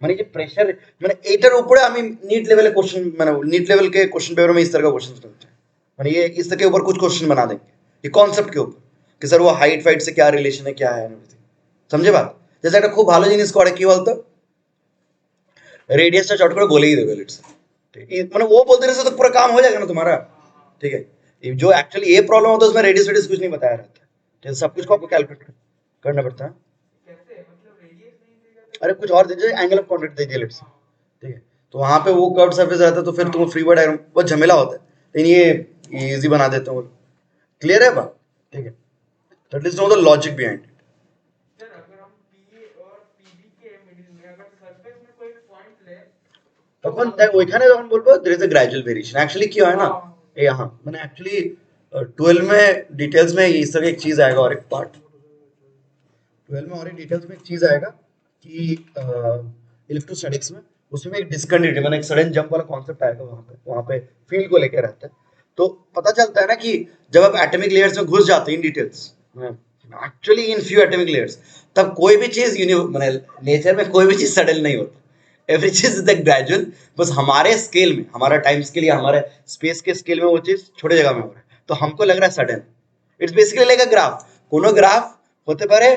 মানে যে প্রেসার, মানে এটার উপরে আমি नीट लेवल के क्वेश्चन, মানে नीट लेवल के क्वेश्चन पेपर में इस तरह का क्वेश्चन मिलते हैं। मैंने ये इस तरह के ऊपर कुछ क्वेश्चन बना देंगे ये कॉन्सेप्ट के ऊपर, कि सर वो हाइट फाइट से क्या रिलेशन है, क्या है, समझे बात? जैसे একটা খুব ভালো জিনিস করে কি বলতো, रेडियस चट করে বলেই দেবে लेट्स, মানে वो बोल देने से तो पूरा काम हो जाएगा ना तुम्हारा। ठीक है, ये जो एक्चुअली ये प्रॉब्लम होता है उसमें रेडियस वेडियस कुछ नहीं बताया रहता, ठीक है, सब कुछ को आपको कैलकुलेट करना पड़ता है। कैसे मतलब रेडियस नहीं देगा तो अरे कुछ और दे दीजिए, एंगल ऑफ कॉन्टैक्ट दे दिया लेट्स, ठीक है, तो वहां पे वो कर्व सरफेस रहता है, तो फिर तुम फ्री बॉडी डायग्राम बहुत झमेला होता है, लेकिन ये इजी बना देते हैं। क्लियर है बात? ठीक है, तो at least know the logic behind. Sir अगर हम पी और पीबी के मिडिल में अगर सरफेस में कोई पॉइंट ले তখন দেখ ওইখানে যখন বলবো there is a gradual variation, actually क्या है ना, ये यहाँ मैंने एक्चुअली 12 में डिटेल्स में इस तरह एक चीज आएगा, और एक पार्ट 12 में और एक डिटेल्स में एक चीज आएगा कि इलेक्ट्रोस्टैटिक्स में, उसमें एक डिस्कंटिन्यूटी मैंने एक सडन जंप वाला कॉन्सेप्ट आएगा, वहां पे फील्ड को लेकर रहता है। तो पता चलता है ना कि जब आप एटॉमिक लेयर्स में घुस जाते हैं in details, actually in few atomic layers, तब कोई भी चीज मैंने नेचर में कोई भी चीज सडन नहीं होती, एवरी चीज इज द ग्रेजुअल। बस हमारे स्केल में, हमारा टाइम स्केल या हमारे स्पेस के स्केल में वो चीज छोटे जगह में हो रहा है, तो हमको लग रहा है sudden. It's basically like a graph, कोनो ग्राफ হতে পারে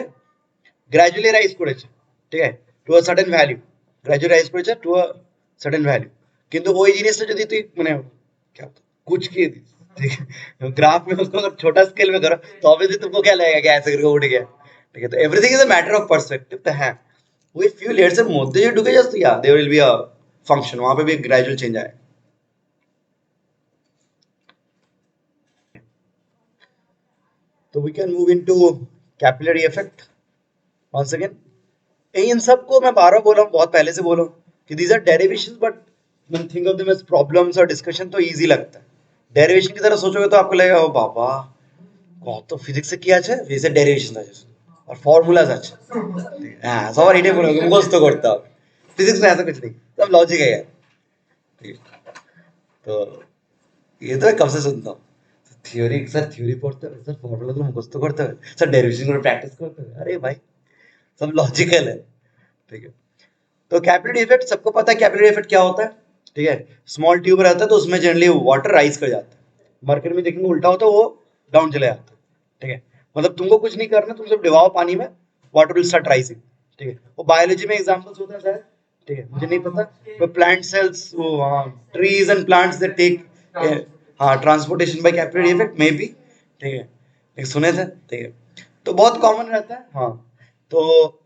গ্র্যাজুয়ালি রাইজ করেছে, ঠিক আছে, to a certain value, gradually rise করেছে টু আ সার্টেন ভ্যালু, কিন্তু ওই জিনিসটা যদি তুই মানে क्या कुछ की दिस, ठीक है, ग्राफ में उसको अगर छोटा स्केल में करो तो ऑब्वियसली तुमको क्या लगेगा कि ऐसे करके उठ गया, ठीक है, तो everything is a matter of perspective. तो है ওই ফিউ লেয়ার্স এর মধ্যে যে ঢুকে যাস, या there will be a function, वहां पे भी ग्रेजुअल चेंज आएगा। तो we can move into capillary effect once again. इन सबको मैं बार बार बोला हूँ, बहुत पहले से बोला हूँ कि these are derivations, but when think of them as problems और डिस्कशन तो इजी लगता है। डेरिवेशन की तरह सोचोगे तो आपको लगेगा ओ बाबा কত ফিজিক্সে কি আছে, ফিজিক্সে ডেরিভেশন আছে और फॉर्मूलाज আছে, হ্যাঁ সবার এটাই মনে হয় মুখস্থ করতে হবে, फिजिक्स में ऐसा कुछ नहीं, सब लॉजिक है यार। ठीक है, तो ये तो मैं कब से सुनता हूँ, থিওরি স্যার থিওরি পড়তে হবে স্যার, ফর্মুলাগুলো মুখস্থ করতে হবে স্যার, ডেরিভেশন করে प्रैक्टिस करते হবে, अरे भाई सब लॉजिकल है। ठीक है, तो कैपिलरी इफेक्ट सबको पता है, कैपिलरी इफेक्ट क्या होता है, ठीक है, स्मॉल ट्यूब रहता है तो उसमें जनरली वाटर राइज कर जाता है, मरकरी में देखेंगे उल्टा होता है, वो डाउन चले जाता है। ठीक है, मतलब तुमको कुछ नहीं करना, तुम सिर्फ डिवाओ पानी में, वाटर विल स्टार्ट राइजिंग। ठीक है, वो बायोलॉजी में एग्जांपल्स होता है सर, ठीक है, मुझे नहीं पता, वो प्लांट सेल्स, वो trees and plants that take, हाँ transportation by capillary effect may be, ठीक है, एक सुने थे। ठीक है, तो बहुत कॉमन रहता है। हाँ, तो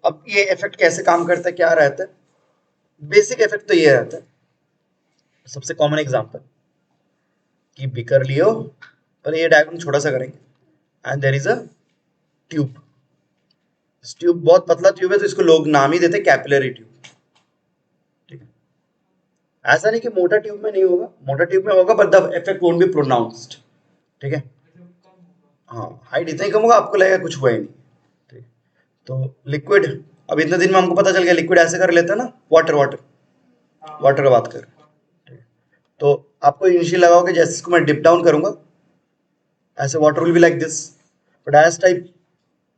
अब ये इफेक्ट कैसे काम करता है, क्या रहता है, बेसिक इफेक्ट तो ये रहता है, सबसे कॉमन एग्जांपल कि बिकर लियो, पहले ये डायग्राम छोटा सा करेंगे, and there is a tube, इस ट्यूब बहुत पतला ट्यूब है तो इसको लोग नाम ही देते हैं कैपिलरी ट्यूब। ठीक है, ऐसा नहीं कि मोटा ट्यूब में नहीं होगा, मोटा ट्यूब में होगा but the effect won't be pronounced. ठीक है, हाँ हाइट इतना ही कम होगा, आपको लगेगा कुछ हुआ ही नहीं। ठीक, तो लिक्विड, अब इतने दिन में हमको पता चल गया लिक्विड ऐसे कर लेते हैं ना, वाटर वाटर वाटर का बात कर, तो आपको इनिशियल लगाओ कि जैसे इसको मैं डिप डाउन करूंगा, ऐसे water will be like this, but as type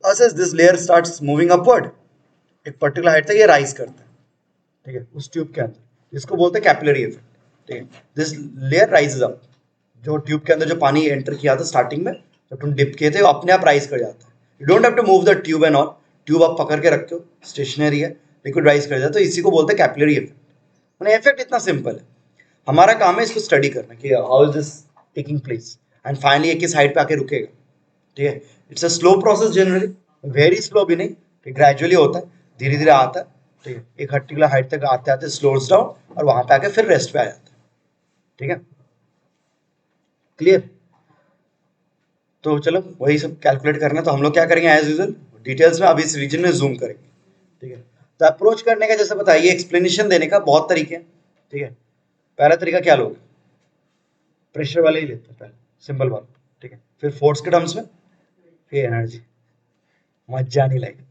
as this layer starts moving upward, एक पर्टिकुलर हाइट तक ये राइज करता है। ठीक है, उस ट्यूब के अंदर, इसको बोलते हैं कैपिलरी इफेक्ट। ठीक है, दिस लेयर राइजेस अप, जो ट्यूब के अंदर जो पानी एंटर किया था स्टार्टिंग में, जब तुम डिप किए थे, वो अपने आप राइज कर जाता है, you don't have to move the tube and all, tube आप पकड़ के रखे हो, स्टेशनरी है, लिक्विड राइज कर जाता है, तो इसी को बोलते हैं कैपिलरी इफेक्ट। मैंने इफेक्ट इतना सिंपल है, हमारा काम है इसको स्टडी करना कि how is this taking place, and finally एक ही साइड पे आके रुकेगा। ठीक है, it's a slow process generally, very slow भी नहीं, ग्रेजुअली होता है, धीरे धीरे आता है। ठीक है, एक पर्टिकुलर हाइट तक आते आते स्लोज डाउन और वहां पे आके फिर रेस्ट पे आ जाता है। ठीक है, क्लियर? तो चलो वही सब कैलकुलेट करना है, तो हम लोग क्या करेंगे एज यूजुअल, डिटेल्स में अभी इस रीजन में जूम करेंगे। ठीक है, तो अप्रोच करने का जैसे बताइए, एक्सप्लेनेशन देने का बहुत तरीके हैं। ठीक है, पहला तरीका क्या लोगे, प्रेशर वाले ही लेते हैं पहले, सिंपल वाला। ठीक है, फिर फोर्स के टर्म्स में, फिर एनर्जी, मजा नहीं लगेगी।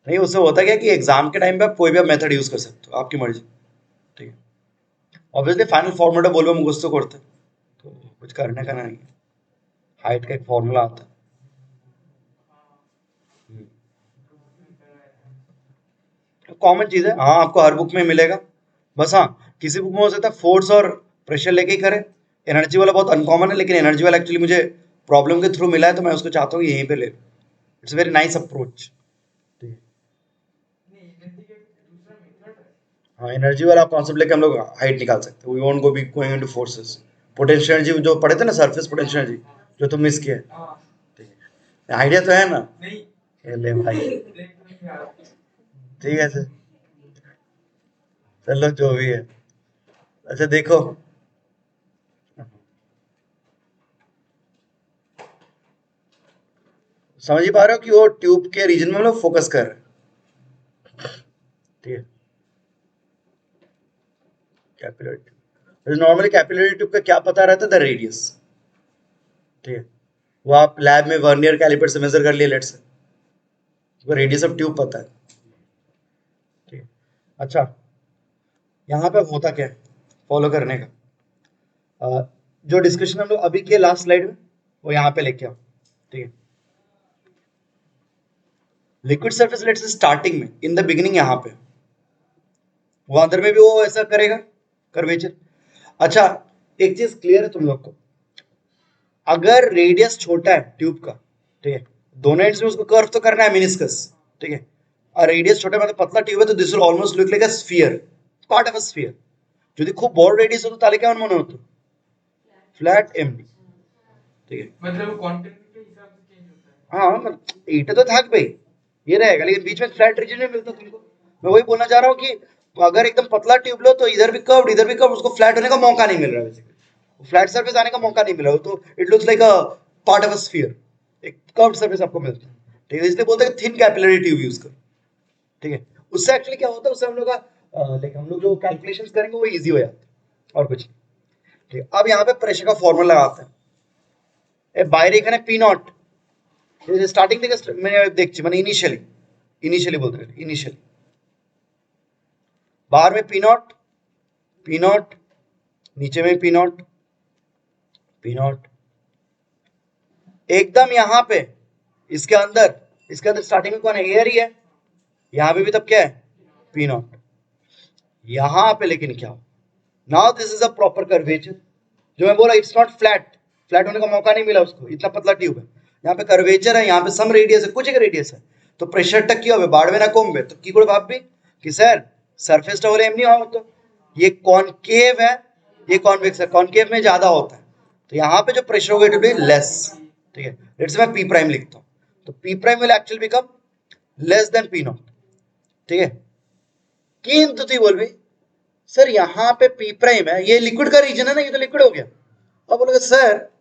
नहीं, उससे होता क्या कि एग्जाम के टाइम पे आप कोई भी मेथड यूज कर सकते हो, आपकी मर्जी। ठीक है, ऑब्वियसली फाइनल फॉर्मूला बोलबो मुझसे करते, तो कुछ करने का नहीं है, हाइट का एक फॉर्मूला आता है, कॉमन चीज है। हाँ, आपको हर बुक में मिलेगा, बस हाँ किसी बुक में हो सकता है फोर्स और प्रेशर लेके ही करे। एनर्जी वाला बहुत अनकॉमन है, लेकिन एनर्जी वाला एक्चुअली मुझे प्रॉब्लम के थ्रू मिला है, तो मैं उसको चाहता हूँ यहीं पे ले। It's very nice approach. नहीं, एनर्जी का दूसरा मेथड है। हाँ, एनर्जी वाला कॉन्सेप्ट लेके हम लोग हाइट निकाल सकते हैं। We won't go be going into forces. Potential energy जो पढ़े थे ना, सरफेस पोटेंशियल एनर्जी, जो तुम मिस किए। हाँ। ठीक है, आइडिया तो है ना? नहीं, ये ले भाई। देख तो नहीं आ रहा। ठीक है सर, चलो जो भी है। अच्छा देखो, समझ ही पा रहे हो कि वो ट्यूब के रीजन में हम लोग फोकस कर रहे हैं। ठीक है, capillary tube, normally capillary tube का क्या पता रहता है? The radius. ठीक है, वो आप लैब में वर्नियर कैलिपर से मेजर कर लिए, लेट्स से, वो रेडियस ऑफ ट्यूब पता है। ठीक है, अच्छा यहाँ पे होता क्या है फॉलो करने का? जो डिस्कशन हम लोग अभी के लास्ट स्लाइड में, वो यहाँ पे लेके आओ। ठीक है, liquid surface let's say starting में, इन द बिगिनिंग, यहाँ पे वो अंदर में भी वो ऐसा करेगा कर्वेचर। अच्छा, एक चीज क्लियर है तुम लोग को, अगर रेडियस छोटा है ट्यूब का, ठीक है, दोनों एंड्स में उसको कर्व तो करना है, मिनिस्कस। ठीक है, और रेडियस छोटा मतलब पतला ट्यूब है, तो this will almost look like a sphere, part of a sphere. যদি খুব বড় রেডিয়াস হতো তাহলে কেমন মনে হতো? Flat MD. ঠিক है, मतलब वो कंटेंट के हिसाब से चेंज होता है। हाँ मतलब এইটা तो থাকবেই, ये रहेगा, लेकिन बीच में फ्लैट रीजन में मिलता तुमको। मैं वही बोलना चाह रहा हूँ कि अगर एकदम पतला ट्यूब लो तो इधर भी कर्व इधर भी कर्व, उसको फ्लैट होने का मौका नहीं मिल रहा है बेसिकली, फ्लैट सरफेस आने का मौका नहीं मिल रहा, तो it looks like a part of a sphere, एक कर्व सरफेस आपको मिलता है। ठीक है, इसलिए बोलते हैं थिन कैपिलरी ट्यूब यूज कर। ठीक है, उससे एक्चुअली क्या होता है, उससे हम लोग का लाइक हम लोग जो कैलकुलेशंस करेंगे वो इजी हो जाता है, और कुछ नहीं। ठीक है, अब यहाँ पे प्रेशर का फॉर्मूला लगाते हैं। বাইরে এখানে পি নট, স্টার্টিং থেকে মানে দেখছি, মানে ইনিशियली, इनिशियली बोलते हैं, इनिशियली बाहर में पी नॉट, नीचे में पी नॉट, एकदम यहाँ पे इसके अंदर स्टार्टिंग में कौन है? एयर ही है। यहाँ पे भी तब क्या है? P not. यहाँ पे लेकिन क्या हो, now this is a proper curvature. जो मैं बोला इट्स नॉट फ्लैट, फ्लैट होने का मौका नहीं मिला उसको, इतना पतला ट्यूब है। यहाँ पे कर्वेचर है, यहाँ पे सम रेडियस है, कुछ एक रेडियस है, तो प्रेशर टक কি হবে? বাড়বে না কমবে? তো কি করে ভাববি कि सर सरफेसটা হলে এমনি হয়, तो ये कॉनकेव है, ये कॉन्वेक्स है, कॉनकेव में ज्यादा होता है, तो यहाँ पे जो प्रेशर होगा इट विल बी लेस। ठीक है, लेट्स मैं पी प्राइम लिखता हूँ, तो P prime will actually become less than P naught. ठीक है, किंतु তুই বলবি सर यहाँ पे पी प्राइम है, ये लिक्विड का रीजन है ना, ये तो लिक्विड हो गया। अब बोलोगे सर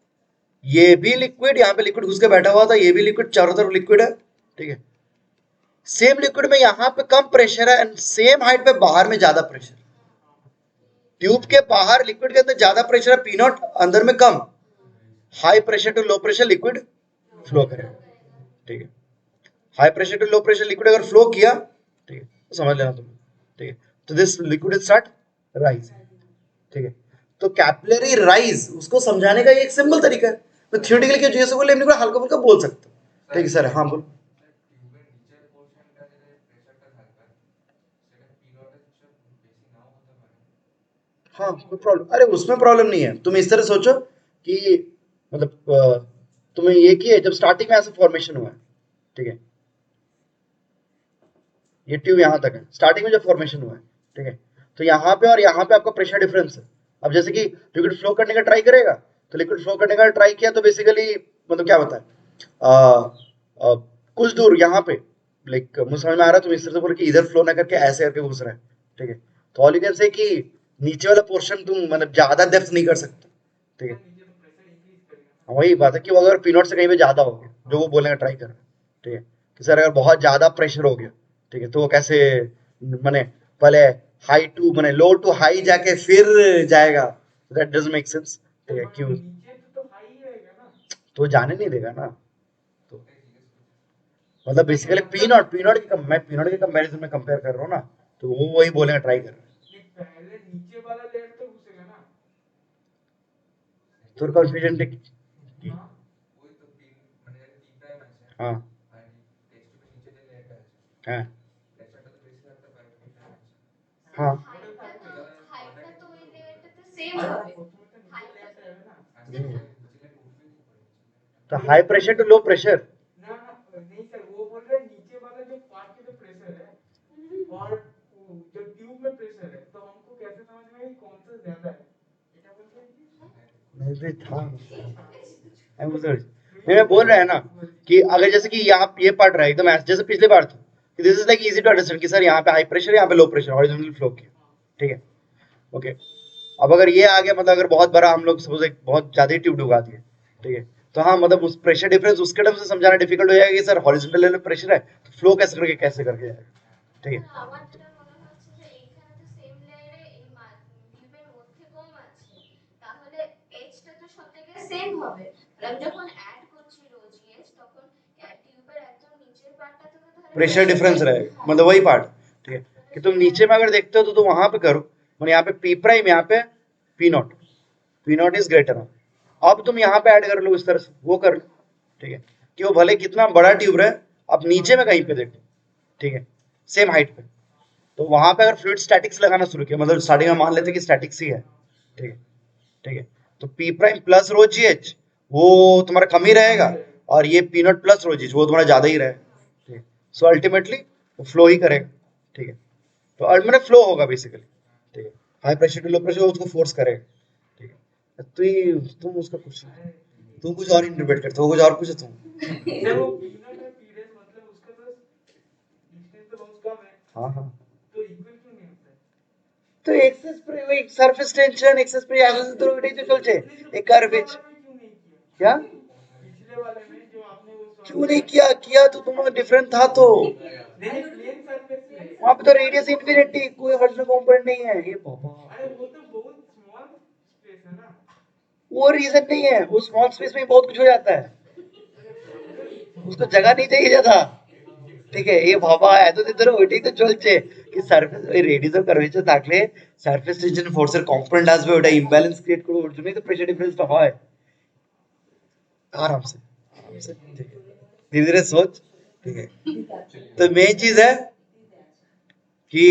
ये भी लिक्विड, यहाँ पे लिक्विड घुस के बैठा हुआ था, ये भी लिक्विड, चारों तरफ लिक्विड है। ठीक है, सेम लिक्विड में यहाँ पे कम प्रेशर है एंड सेम हाइट पे बाहर में ज्यादा प्रेशर। ट्यूब के बाहर लिक्विड के अंदर ज्यादा प्रेशर है, पी नॉट, अंदर में कम। High pressure to low pressure liquid flow करेगा। ठीक है, high pressure to low pressure liquid अगर फ्लो किया, ठीक है, तो समझ लेना तुम। ठीक है, तो दिस लिक्विड स्टार्ट राइज। ठीक है, तो कैपिलरी राइज उसको समझाने का ये एक सिंपल तरीका है। मैं थियोरेटिकली क्यों जैसे बोले एमनी को हल्का फुल्का बोल सकता हूँ। ठीक है सर, हाँ बोल। টিউবের নিচের পোরশনটা যে প্রেসারটা থাকবে সেখানে পি নটের চেয়ে বেশি নাও হতে পারে। हाँ कोई प्रॉब्लम, अरे उसमें प्रॉब्लम नहीं है, तुम इस तरह सोचो कि मतलब तुम्हें ये कि जब स्टार्टिंग में ऐसा फॉर्मेशन हुआ है, ठीक है, ये ट्यूब यहाँ तक है, स्टार्टिंग में जब फॉर्मेशन हुआ है, ठीक है, तो यहाँ पे और यहाँ पे आपका प्रेशर डिफरेंस है। अब जैसे कि लिक्विड फ्लो करने का ट्राई करेगा, तो लिक्विड फ्लो करने का ट्राई किया तो बेसिकली मतलब क्या होता है, कुछ दूर यहाँ पे लाइक मुझे समझ में आ रहा है, तुम इस तरह से बोल कि इधर फ्लो ना करके ऐसे करके घुस रहा है। ठीक है, तो ऑल यू कैन से कि नीचे वाला पोर्शन तुम मतलब ज्यादा डेप्थ नहीं कर सकते। ठीक है, नीचे तो प्रेशर इंक्रीज करेगा। हाँ, वही बात है कि वो अगर पीनट से कहीं पे ज्यादा हो गया, जो वो बोलने का ट्राई कर रहा है। ठीक है, कि सर अगर बहुत ज्यादा प्रेशर हो गया, ठीक है, तो वो कैसे माने पहले हाई टू माने लो टू हाई जाके फिर जाएगा, दैट डजंट मेक सेंस। ठीक है, पर क्यों? नीचे तो हाई ही रहेगा ना। तो जाने नहीं देगा ना, तो मतलब बेसिकली मैं पी नॉट के कंपैरिजन में कंपेयर कर रहा हूँ ना, तो वो वही बोलेंगे ट्राई कर रहे हैं। नहीं, पहले नीचे वाला लेयर तो घुसेगा ना। তোর কনফিউশন কি? हाँ ওই তো পিন মানে এর পি প্রাইম আছে হ্যাঁ আর টেক্সট টিউবের নিচে যে লেয়ারটা আছে হ্যাঁ প্রেসারটা তো বেশি থাকতে পারে পি প্রাইম আছে হ্যাঁ হাইটটা তো ওই লেয়ারটাতে সেম अरे হবে। उसमें तो नीचे হাইটটা लेयर है ना। আর নিচে লেয়ারটা উঠবে কি করে নিচে तो high pressure to low pressure. ना ना नहीं सर, वो बोल रहे हैं नीचे वाला जो पार्ट के जो प्रेशर है और जो ट्यूब में प्रेशर है, तो हमको कैसे समझ में कि कौन सा ज्यादा है? ये क्या बोल रहे हैं जी? नहीं भी था मैं बोल रहा है ना कि अगर जैसे कि यहाँ ये पार्ट रहा है एकदम जैसे पिछली बार था कि this is like easy to understand कि सर यहाँ पे हाई प्रेशर यहाँ पे लो प्रेशर हॉरिजॉन्टल फ्लो किया, ठीक है ओके। अब अगर ये आ गया मतलब अगर बहुत बड़ा हम लोग सपोज एक बहुत ज्यादा ट्यूब डुबा दिए, ठीक है, तो हाँ मतलब उस प्रेशर डिफरेंस उसके टर्म से समझाना डिफिकल्ट हो जाएगा कि सर हॉरिजॉन्टल लेवल प्रेशर है तो फ्लो कैसे जाएगा, ठीक है। আমার যেটা মনে হচ্ছে যে এইখানে তো সেম লেয়ারে এই টিউবের মধ্যে কম আছে, তাহলে এজটা তো সব জায়গায় সেম হবে। আর আমি যখন অ্যাড করছি রো জিএস তখন টিউবের একদম নিচের পার্টটা তো তাহলে प्रेशर डिफरेंस रहेगा मतलब वही पार्ट, ठीक है, कि तुम नीचे में अगर देखते हो तो तुम वहां पे करो मतलब यहाँ पे पी प्राइम यहाँ पे पी नॉट इज ग्रेटर। अब तुम यहाँ पे ऐड कर लो इस तरह से वो कर लो, ठीक है, कि वो भले कितना बड़ा ट्यूब रहे अब नीचे में कहीं पे देखो, ठीक है, सेम हाइट पे, तो वहां पे अगर फ्लूइड स्टैटिक्स लगाना शुरू किया मतलब स्टार्टिंग में मान लेते हैं कि स्टैटिक्स ही है, ठीक है, ठीक है, तो P prime plus rho G H वो तुम्हारा कम ही रहेगा और ये P naught plus rho G H वो तुम्हारा ज्यादा ही रहेगा, ठीक है, सो अल्टीमेटली वो फ्लो ही करेगा, ठीक है, तो अल्टीमेटली फ्लो होगा बेसिकली, ठीक है, high pressure to low pressure उसको फोर्स करेगा, ठीक है, तुम उसका कुछ तुम कुछ और इंटरप्रेट करते हो कुछ और पूछो तुम। सर वो पीनट है पीरियड मतलब उसका तो डिस्टेंस तो बहुत कम है, हाँ हाँ तो इक्वल क्यों नहीं होता है? तो एक्सेस पर वही सरफेस टेंशन एक्सेस पर एक्सेस तो এটাই তো চলছে एक कर्व पिछले वाले में क्यों नहीं किया? क्या पिछले वाले में जो आपने वो क्यों नहीं किया किया तो तुम डिफरेंट था तो नहीं प्लेन सरफेस है। वहां पे तो रेडियस इंफिनिटी कोई हॉरिजॉन्टल कंपोनेंट नहीं है ये बाबा अरे वो तो बहुत स्मॉल स्पेस है ना। वो रीजन नहीं है वो स्मॉल स्पेस में बहुत कुछ हो जाता है उसको जगह नहीं चाहिए ज्यादा, ঠিক আছে এই বাবা এতদিন ধরে ওইটাই তো চলছে কি সারফেস ওই রেডিয়াস অফ কার্ভেচার থাকলে সারফেস টেনশন ফোর্সের কম্পোনেন্ট আসবে ওটা ইমব্যালেন্স ক্রিয়েট করবে ওর জন্যই তো প্রেসার ডিফারেন্সটা হয় आराम से ठीक है धीरे धीरे सोच, ठीक है, तो मेन चीज है कि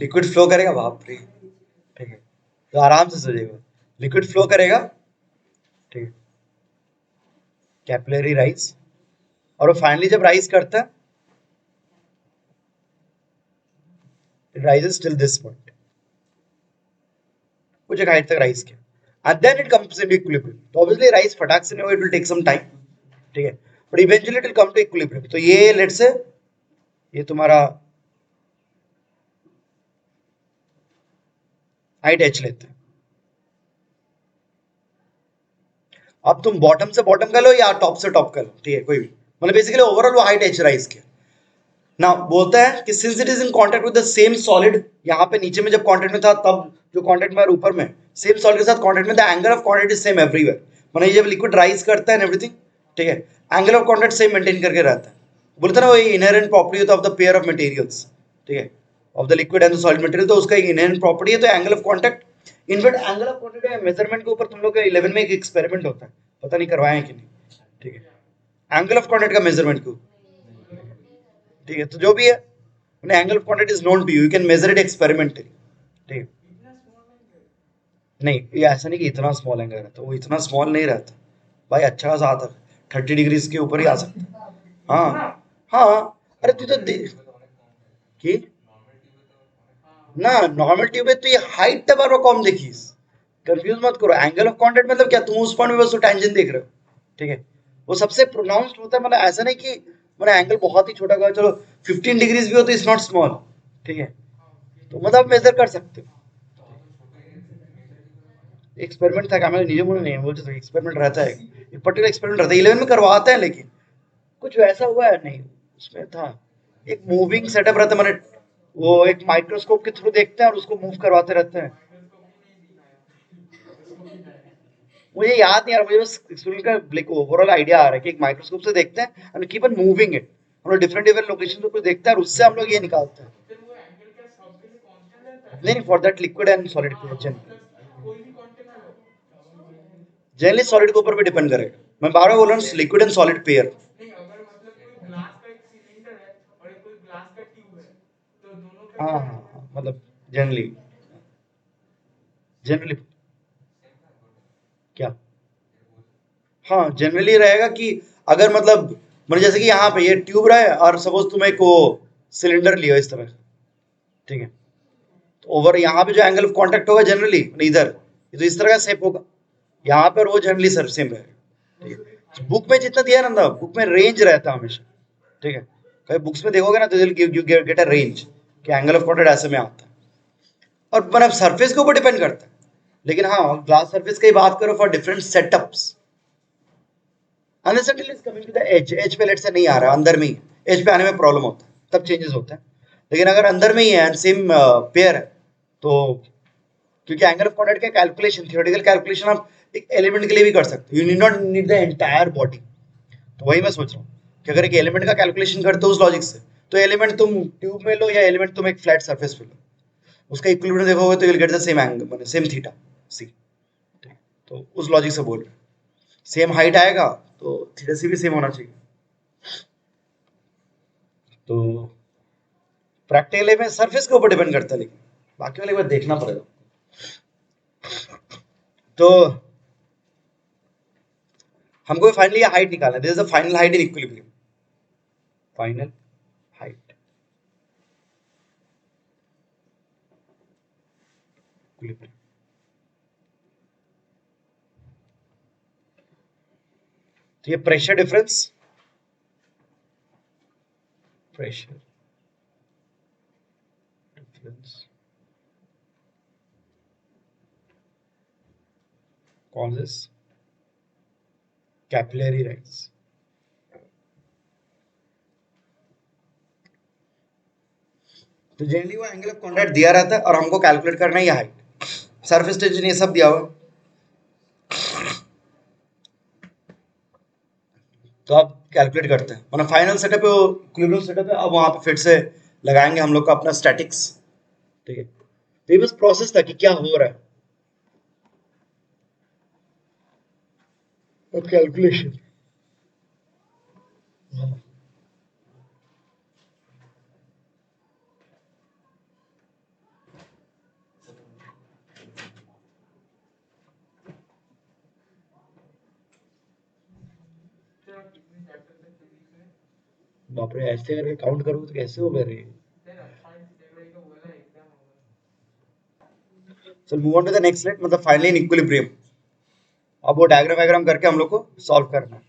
लिक्विड फ्लो करेगा बाप रे, ठीक है, तो आराम से सोचेगा लिक्विड फ्लो करेगा, ठीक है, कैपिलरी राइज और वो फाइनली जब राइज करता है it rises till this point कुछ एक हाइट तक राइज किया and then it comes into equilibrium तो obviously rise फटाक से नहीं होगा it will take some time, ठीक है, but eventually it will come to equilibrium तो ये let's say ये तुम्हारा हाइट h लेते हैं अब तुम बॉटम से बॉटम का लो या टॉप से टॉप का लो, ठीक है, कोई भी मतलब बेसिकली ओवरऑल वो हाइट h राइज किया ना बोलता है कि since it is in contact with the same solid यहाँ पे नीचे में जब कांटेक्ट में था तब जो कांटेक्ट में ऊपर में सेम सॉलिड के साथ कांटेक्ट में the angle of contact is same everywhere मतलब जब लिक्विड राइज करता है एवरीथिंग, ठीक है, angle of contact same maintain करके रहता है बोलते ना वो इनहेरेंट प्रॉपर्टी होता है of the pair of materials, ठीक है, of the liquid and the solid material तो उसका एक इनहेरेंट प्रॉपर्टी है तो angle of contact invert angle of contact measurement के ऊपर तुम लोग का 11 में एक एक्सपेरिमेंट होता है पता नहीं करवाए कि नहीं, ठीक है, एंगल ऑफ कांटेक्ट का मेजरमेंट क्यों, ठीक है, तो जो भी है angle of contact is known to you can measure it experimentally, ठीक है, इतना स्मॉल एंगल नहीं ये ऐसा नहीं कि इतना स्मॉल एंगल रहता वो इतना स्मॉल नहीं रहता भाई अच्छा खासा आता 30 डिग्रीज के ऊपर ही आ सकता हाँ हाँ अरे तू तो कि ना नॉर्मल ट्यूब है तो ये हाइट टा बार कम देखिस कंफ्यूज मत करो एंगल ऑफ कांटेक्ट मतलब क्या तुम उस पॉइंट में बस टेंजेंट देख रहे हो, ठीक है, वो सबसे प्रोनाउंस्ड होता है मतलब ऐसा नहीं कि मतलब एंगल बहुत ही छोटा का चलो 15 डिग्रीज भी हो तो इट्स नॉट स्मॉल, ठीक है, तो मतलब मेजर कर सकते हो एक्सपेरिमेंट था मैं निजे मुझे नहीं बोलते एक्सपेरिमेंट रहता है एक पर्टिकुलर एक्सपेरिमेंट रहता है 11 में करवाते हैं लेकिन कुछ वैसा हुआ है नहीं उसमें था एक मूविंग सेटअप रहता है मैंने वो एक माइक्रोस्कोप के थ्रू देखते हैं और उसको मूव करवाते रहते हैं मुझे याद नहीं आ रहा, मुझे बस एक्सपेरिमेंट का लाइक ओवरऑल आइडिया आ रहा है कि एक माइक्रोस्कोप से देखते हैं and keep on moving it, हम लोग डिफरेंट डिफरेंट लोकेशन पे कुछ देखते हैं और उससे हम लोग ये निकालते हैं। फिर वो एंगल क्या सब के लिए कांस्टेंट रहता है? नहीं, for that liquid and solid हाँ, जनरली, मतलब कोई भी कांटेक्ट हो। जनरली सॉलिड के ऊपर भी डिपेंड करेगा। मैं बार बार बोल रहा हूँ लिक्विड एंड सॉलिड पेयर। नहीं, अगर मतलब कोई ग्लास का एक सिलेंडर है और एक कोई ग्लास का ट्यूब है, तो दोनों पे हाँ क्या हाँ है? हाँ, मतलब जनरली जनरली क्या, हाँ जनरली रहेगा कि अगर मतलब जैसे कि यहाँ पे ये ट्यूब रहा है और सपोज तुम एक वो सिलेंडर लियो इस तरह, ठीक है, तो ओवर यहाँ पे जो एंगल ऑफ कांटेक्ट होगा जनरली इधर, तो इस तरह का शेप होगा यहाँ पे, और वो जनरली सर सेम रहेगा, ठीक है। बुक में जितना दिया है ना, बुक में रेंज रहता है हमेशा, ठीक है। कहीं बुक्स में देखोगे ना तो यू गेट अ रेंज कि एंगल ऑफ कांटेक्ट ऐसे में आता है, और मतलब सरफेस के ऊपर डिपेंड करता है। लेकिन हाँ, ग्लास सरफेस की बात करो for different setups, uncertainly is coming to the edge, edge पे लेट से नहीं आ रहा है, अंदर में ही, एज पे आने में प्रॉब्लम होता है, तब चेंजेस होते हैं। लेकिन अगर अंदर में ही है एंड सेम पेयर है, तो क्योंकि एंगल ऑफ कांटेक्ट का कैलकुलेशन, थियोरेटिकल कैलकुलेशन आप एक एलिमेंट के लिए भी कर सकते हो, you need not need the entire body. तो वही मैं सोच रहा हूँ कि अगर एक एलिमेंट का कैलकुलेशन करते हो उस लॉजिक से, तो एलिमेंट तुम ट्यूब में लो या एलिमेंट तुम एक फ्लैट सरफेस पे लो, उसका इक्विलिब्रियम देखोगे तो you will get the same angle, मतलब सेम थीटा सी, तो उस लॉजिक से बोल रहे हैं सेम हाइट आएगा तो थीटा सी भी सेम होना चाहिए। तो प्रैक्टिकली में सरफेस के ऊपर डिपेंड करता है, लेकिन बाकी वाले एक बार देखना पड़ेगा। तो हमको फाइनली हाइट निकालना है, this is the final height in equilibrium, final height equilibrium. तो ये pressure difference, pressure difference causes capillary rise। तो जनरली वो एंगल ऑफ कांटेक्ट दिया रहता है और हमको कैलकुलेट करना है ये हाइट, सरफेस टेंशन ये सब दिया हुआ है। तो अब कैलकुलेट करते हैं, मतलब फाइनल सेटअप है, इक्विलिब्रियम सेटअप है, अब वहां पे फिर से लगाएंगे हम लोग का अपना स्टैटिक्स, ठीक है। तो ये बस प्रोसेस था कि क्या हो रहा है, अब कैलकुलेशन। चलो कितने चैप्टर तक चली इसने? बाप रे, ऐसे करके काउंट करोगे तो कैसे होगा रे। तेरा 28 जनवरी को बोला एग्जाम होगा। चल move on to the next let, मतलब फाइनली इन इक्विलिब्रियम। अब वो डायग्राम वायग्राम करके हम लोग को सॉल्व करना है।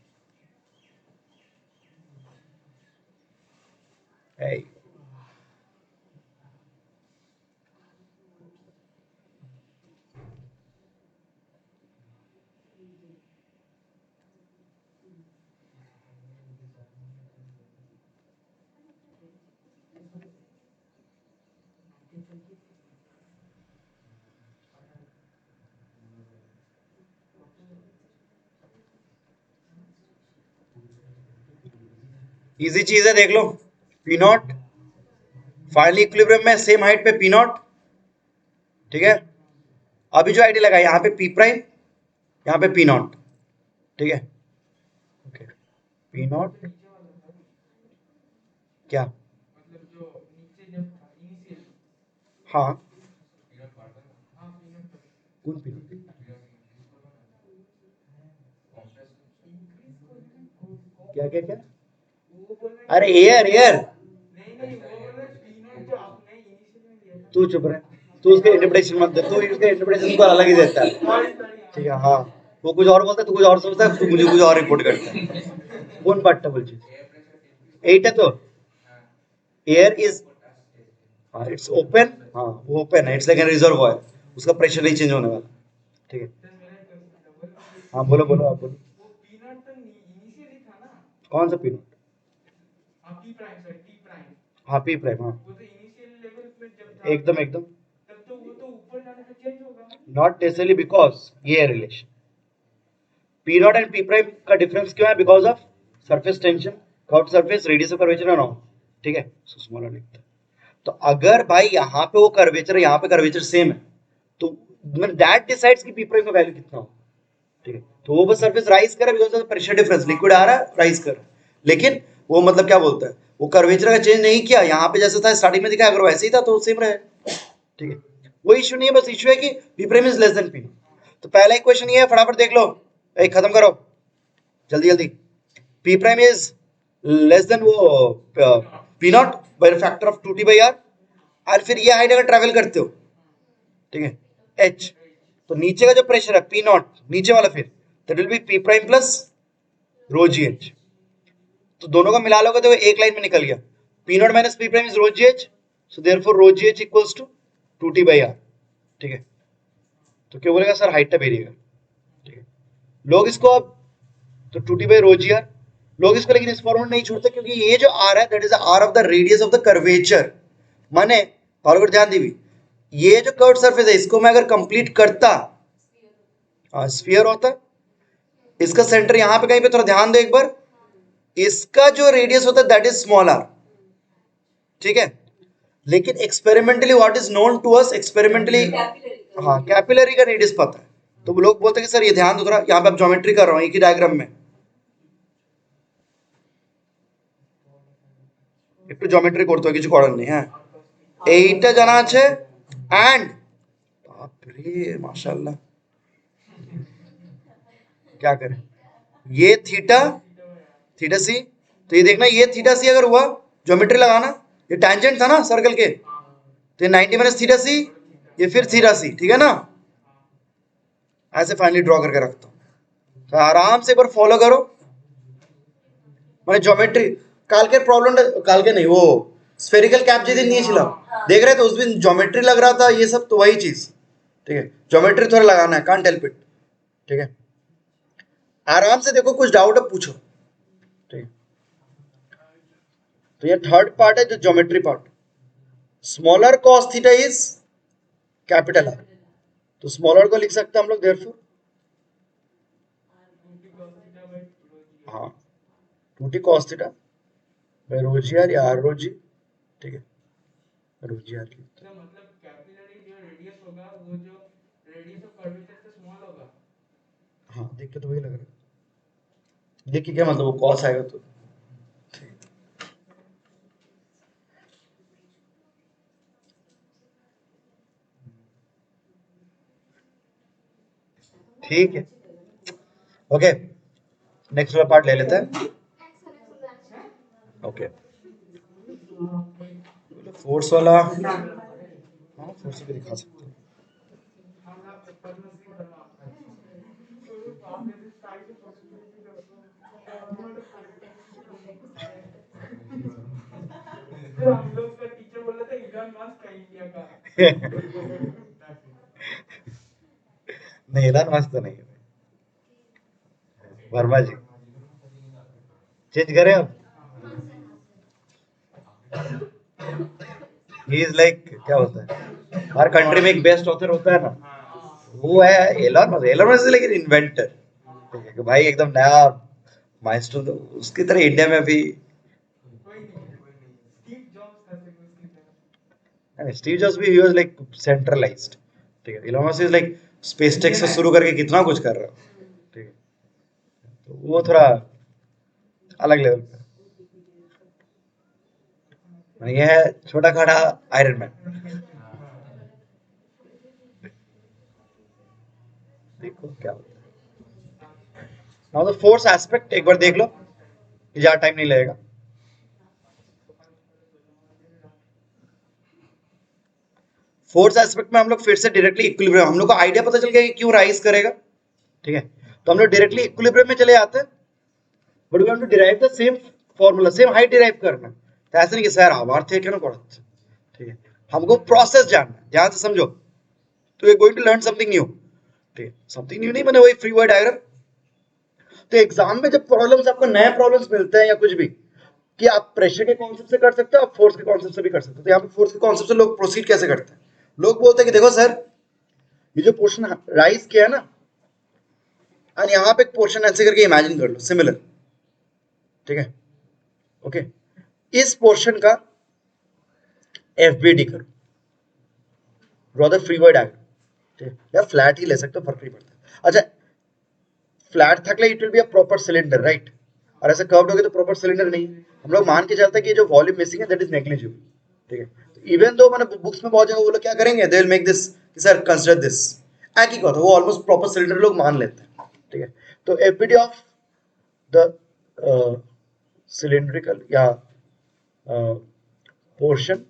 इजी चीज है, देख लो, पी नॉट फाइनली इक्विलिब्रियम में सेम हाइट पे पी नॉट, ठीक है। अभी जो आईडी लगा यहाँ पे पी प्राइम, यहाँ पे पी नॉट, ठीक है, ओके। पी नॉट नीचे वाला था, क्या, मतलब जो नीचे जब था इनिशियल। हाँ पीरियड पढ़ता था हाँ, पीनट पर कौन पी नॉट, पीरियड इंक्रीज करना कॉम्प्रेस इंक्रीज को है ना, को क्या क्या क्या, वो बोल रहे अरे हैं एयर एयर, नहीं नहीं, वो बोल रहे पीनट जो आपने इनिशियल में लिया था। तू चुप रहे, तू उसके इंटरप्रिटेशन मत दे, तू उसके इंटरप्रिटेशन को अलग ही देता है, सॉरी सॉरी, ठीक है। हाँ, वो कुछ और बोलता है, तू कुछ और सोचता है, तू मुझे कुछ और रिपोर्ट करता है। कौन बात बोल चीज, एयर प्रेशर इंक्रीज 8 है तो हां एयर इज, पोटास टेस्ट हाँ इट्स ओपन, हाँ वो ओपन है, इट्स लाइक एन रिजर्वॉयर, उसका प्रेशर नहीं चेंज होने वाला, ठीक है। सर मेरा एक क्वेश्चन था, बोलो। हाँ बोलो बोलो, आप बोलो। वो पीनट तो इनिशियल ही था ना? कौन सा पी नॉट, हाँ, P prime, sorry P prime. हाँ पी प्राइम, हाँ वो तो इनिशियल लेवल पे जब था, एकदम एकदम, तब तो वो तो ऊपर जाने पे चेंज होगा। नॉट नेसेसरली बिकॉज ये relation, P not and P prime का डिफरेंस क्यों है? Because of surface tension, curved surface, radius of curvature and all, ठीक है, सो स्मॉलर लिखते हैं। तो अगर भाई यहाँ पे वो कर्वेचर है, यहाँ पे कर्वेचर सेम है, तो दैट डिसाइड्स कि पी प्राइम का वैल्यू कितना हो, ठीक है। तो वो बस सरफेस राइज कर रहा है because of pressure difference, liquid आ रहा है राइज कर रहा है, लेकिन वो मतलब क्या बोलता है, वो कर्वेचर का चेंज नहीं किया, यहाँ पे जैसे था स्टार्टिंग में दिखा, अगर वैसे ही था तो सेम रहे, ठीक है। वो इश्यू नहीं है, बस इश्यू है कि P prime is less than P. तो पहला इक्वेशन ये है, फटाफट देख लो, एक खत्म करो जल्दी जल्दी। P prime is less than वो p naught by factor of 2t/r, और फिर ये हाइट अगर ट्रेवल करते हो, ठीक है, h, तो नीचे का जो प्रेशर है पी नॉट, नीचे वाला, फिर that will B P prime plus rho G H. तो दोनों का मिला लोगे तो एक लाइन में निकल गया, P naught minus P prime is rho G H, so therefore rho G H equals to 2t/r, ठीक है। तो क्या बोलेगा सर, हाइट टप एरिया, ठीक है। लोग इसको अब तो 2t/ρgr लोग इसको लेकिन इस फॉर्मूला नहीं छोड़ते, क्योंकि ये जो r है that is r of the radius of the curvature. माने और ध्यान दी, ये जो कर्व्ड सरफेस है इसको मैं अगर कंप्लीट करता, स्फीयर होता, इसका सेंटर यहां पे कहीं पे, थोड़ा ध्यान दे एक बार, इसका जो रेडियस होता है दैट इज स्मॉल r, ठीक है। लेकिन experimentally what is known to us, experimentally हाँ कैपिलरी का रेडियस पता है, तो लोग बोलते हैं कि सर ये ध्यान दो थोड़ा, यहाँ पे आप ज्योमेट्री कर रहा हूँ एक ही डायग्राम में, একটু জিওমেট্রি করতে হয়, কিছু করার নেই। হ্যাঁ, এইটা জানা আছে, এন্ড বাপরে माशाल्लाह क्या करें, ये थीटा थीटा सी, तो ये देखना, ये थीटा सी अगर हुआ, ज्योमेट्री लगाना, ये टैंजेंट था ना सर्कल के, तो ये 90 माइनस थीटा सी, ये फिर थीटा सी, ठीक है ना, ऐसे फाइनली ड्रॉ करके रखता हूँ, तो आराम से एक बार फॉलो करो। মানে ज्योमेट्री কালকের প্রবলেমটা, কালকে नहीं, वो स्फेरिकल कैप যেদিন নিয়েছিলাম, देख रहे थे उस दिन ज्योमेट्री लग रहा था, ये सब तो वही चीज, ठीक है। ज्योमेट्री थोड़ा लगाना है, कांट हेल्प इट, ठीक है। आराम से देखो, कुछ डाउट है पूछो, ठीक है। तो ये थर्ड पार्ट है जो geometry part, smaller cos theta is capital R, तो स्मॉलर को लिख सकते हैं हम लोग देयरफॉर, हाँ 2t cos theta by rho G R या आर रो जी, ठीक है, रो जी आर की, तो मतलब कैपिलरी जो रेडियस होगा वो जो रेडियस ऑफ कर्वेचर से स्मॉल होगा। हाँ देख के तो वही लग रहा है, देख के क्या मतलब, वो cos आएगा तो ठीक है। ओके, नेक्स्ट वाला पार्ट ले लेते हैं। ओके, फोर्स वाला, हाँ फोर्स भी दिखा सकते हैं। हम लोग का टीचर बोल रहा था इलॉन मस्क का इंडिया का। नहीं इलान मस्क तो नहीं है, वर्मा जी, चेंज करें अब, ही इज लाइक क्या होता है, हर कंट्री में एक बेस्ट ऑथर होता है ना, वो है एलन मस्क। एलन मस्क लेकिन इन्वेंटर, ठीक है, कि भाई एकदम नया माइलस्टोन, तो उसकी तरह इंडिया में अभी स्टीव जॉब्स भी, ही वाज लाइक सेंट्रलाइज्ड, ठीक है। Elon Musk is like space tech से शुरू करके कितना कुछ कर रहा है, ठीक है, तो वो थोड़ा अलग लेवल पे, ये है छोटा खाड़ा आयरन मैन। देखो क्या होता है। नाउ द फोर्स एस्पेक्ट एक बार देख लो, ज्यादा टाइम नहीं लगेगा। फोर्स एस्पेक्ट में हम लोग फिर से डायरेक्टली इक्विलिब्रियम, हम लोग को आइडिया पता चल गया कि क्यों राइज करेगा, ठीक है, तो हम लोग डायरेक्टली इक्विलिब्रियम में चले आते हैं, but we want to derive the same formula, same height derive करना, तो ऐसा नहीं कि सर आभार थे क्या ना पढ़ते, ठीक है, हमको प्रोसेस जानना है, ध्यान से समझो, तो we are going to learn something new, ठीक है, समथिंग न्यू नहीं मैंने वही फ्री वर्ड डायग्राम। तो एग्जाम में जब प्रॉब्लम्स, आपको नए प्रॉब्लम्स मिलते हैं या कुछ भी, कि आप प्रेशर के कॉन्सेप्ट से कर सकते हो, आप फोर्स के कॉन्सेप्ट से भी कर सकते हो, तो यहाँ पे फोर्स के कॉन्सेप्ट से लोग प्रोसीड कैसे करते हैं, लोग बोलते हैं कि देखो सर ये जो पोर्शन राइज किया है ना, एंड यहाँ पे एक पोर्शन ऐसे करके इमेजिन कर लो सिमिलर, ठीक है, ओके। इस पोर्शन का एफबीडी करो, draw the free body diagram, ठीक है, या फ्लैट ही ले सकते हो, फर्क नहीं पड़ता। अच्छा, फ्लैट थकले it will be a proper cylinder, right, और ऐसे कर्व्ड हो गया तो प्रॉपर सिलेंडर नहीं। हम लोग मान के चलते हैं कि जो वॉल्यूम मिसिंग है दैट इज नेग्लिजिबल, ठीक है। इवन दो मैंने बुक्स में बहुत जगह वो लोग क्या करेंगे, दे विल मेक दिस कि सर कंसीडर दिस, एक ही होता है वो ऑलमोस्ट प्रॉपर सिलेंडर लोग मान लेते हैं, ठीक है। तो एफबीडी ऑफ द सिलिंड्रिकल या पोर्शन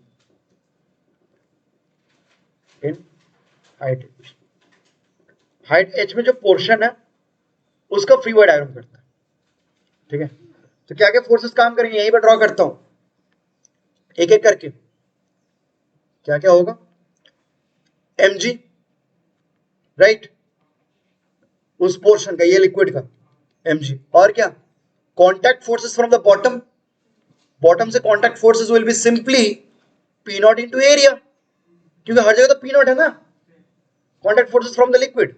इन हाइट एच में जो पोर्शन है उसका फ्री बॉडी डायग्राम करता है, ठीक है। तो क्या क्या फोर्सेस काम करेंगे यहीं पर ड्रॉ करता हूं एक एक करके। क्या क्या होगा, mg, राइट, उस पोर्शन का, ये लिक्विड का mg, और क्या, contact forces from the bottom, bottom से contact forces will be simply p naught into area, क्योंकि हर जगह तो p नॉट है ना, contact forces from the liquid.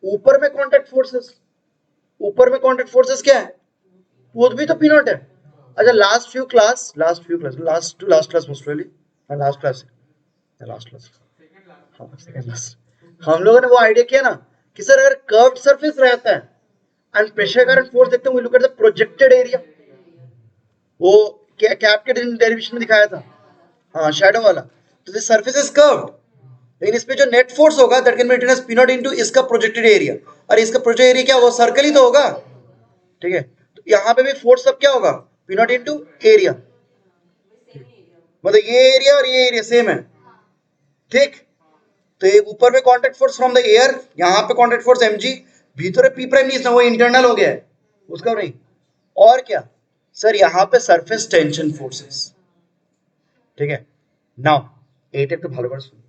ऊपर में कांटेक्ट फोर्सेस, ऊपर में कांटेक्ट फोर्सेस क्या है, वो भी तो p नॉट है। अच्छा, last few class most probably, last class, हाँ सेकंड लास्ट, हम लोगों ने वो आइडिया किया ना कि सर अगर कर्व्ड सरफेस रहता है एंड प्रेशर करंट फोर्स देखते हैं, we look at the projected area, वो कैप के डेरिवेशन में दिखाया था, हाँ शैडो वाला। तो दिस सरफेस इज कर्व्ड, लेकिन इस पे जो नेट फोर्स होगा that can be written as p naught into इसका प्रोजेक्टेड एरिया, और इसका प्रोजेक्टेड एरिया क्या होगा, सर्कल ही तो होगा, ठीक है। तो यहाँ पे भी फोर्स सब क्या होगा, p नॉट इनटू एरिया, मतलब ये एरिया और ये एरिया सेम है, ठीक। तो एक ऊपर में contact force from the air, यहाँ पे कांटेक्ट फोर्स mg, भीतर p प्राइम नहीं, वो इंटरनल हो गया है उसका नहीं। और क्या सर, यहाँ पे सरफेस टेंशन फोर्सेस, ठीक है। नाउ एट तो भालो सुन,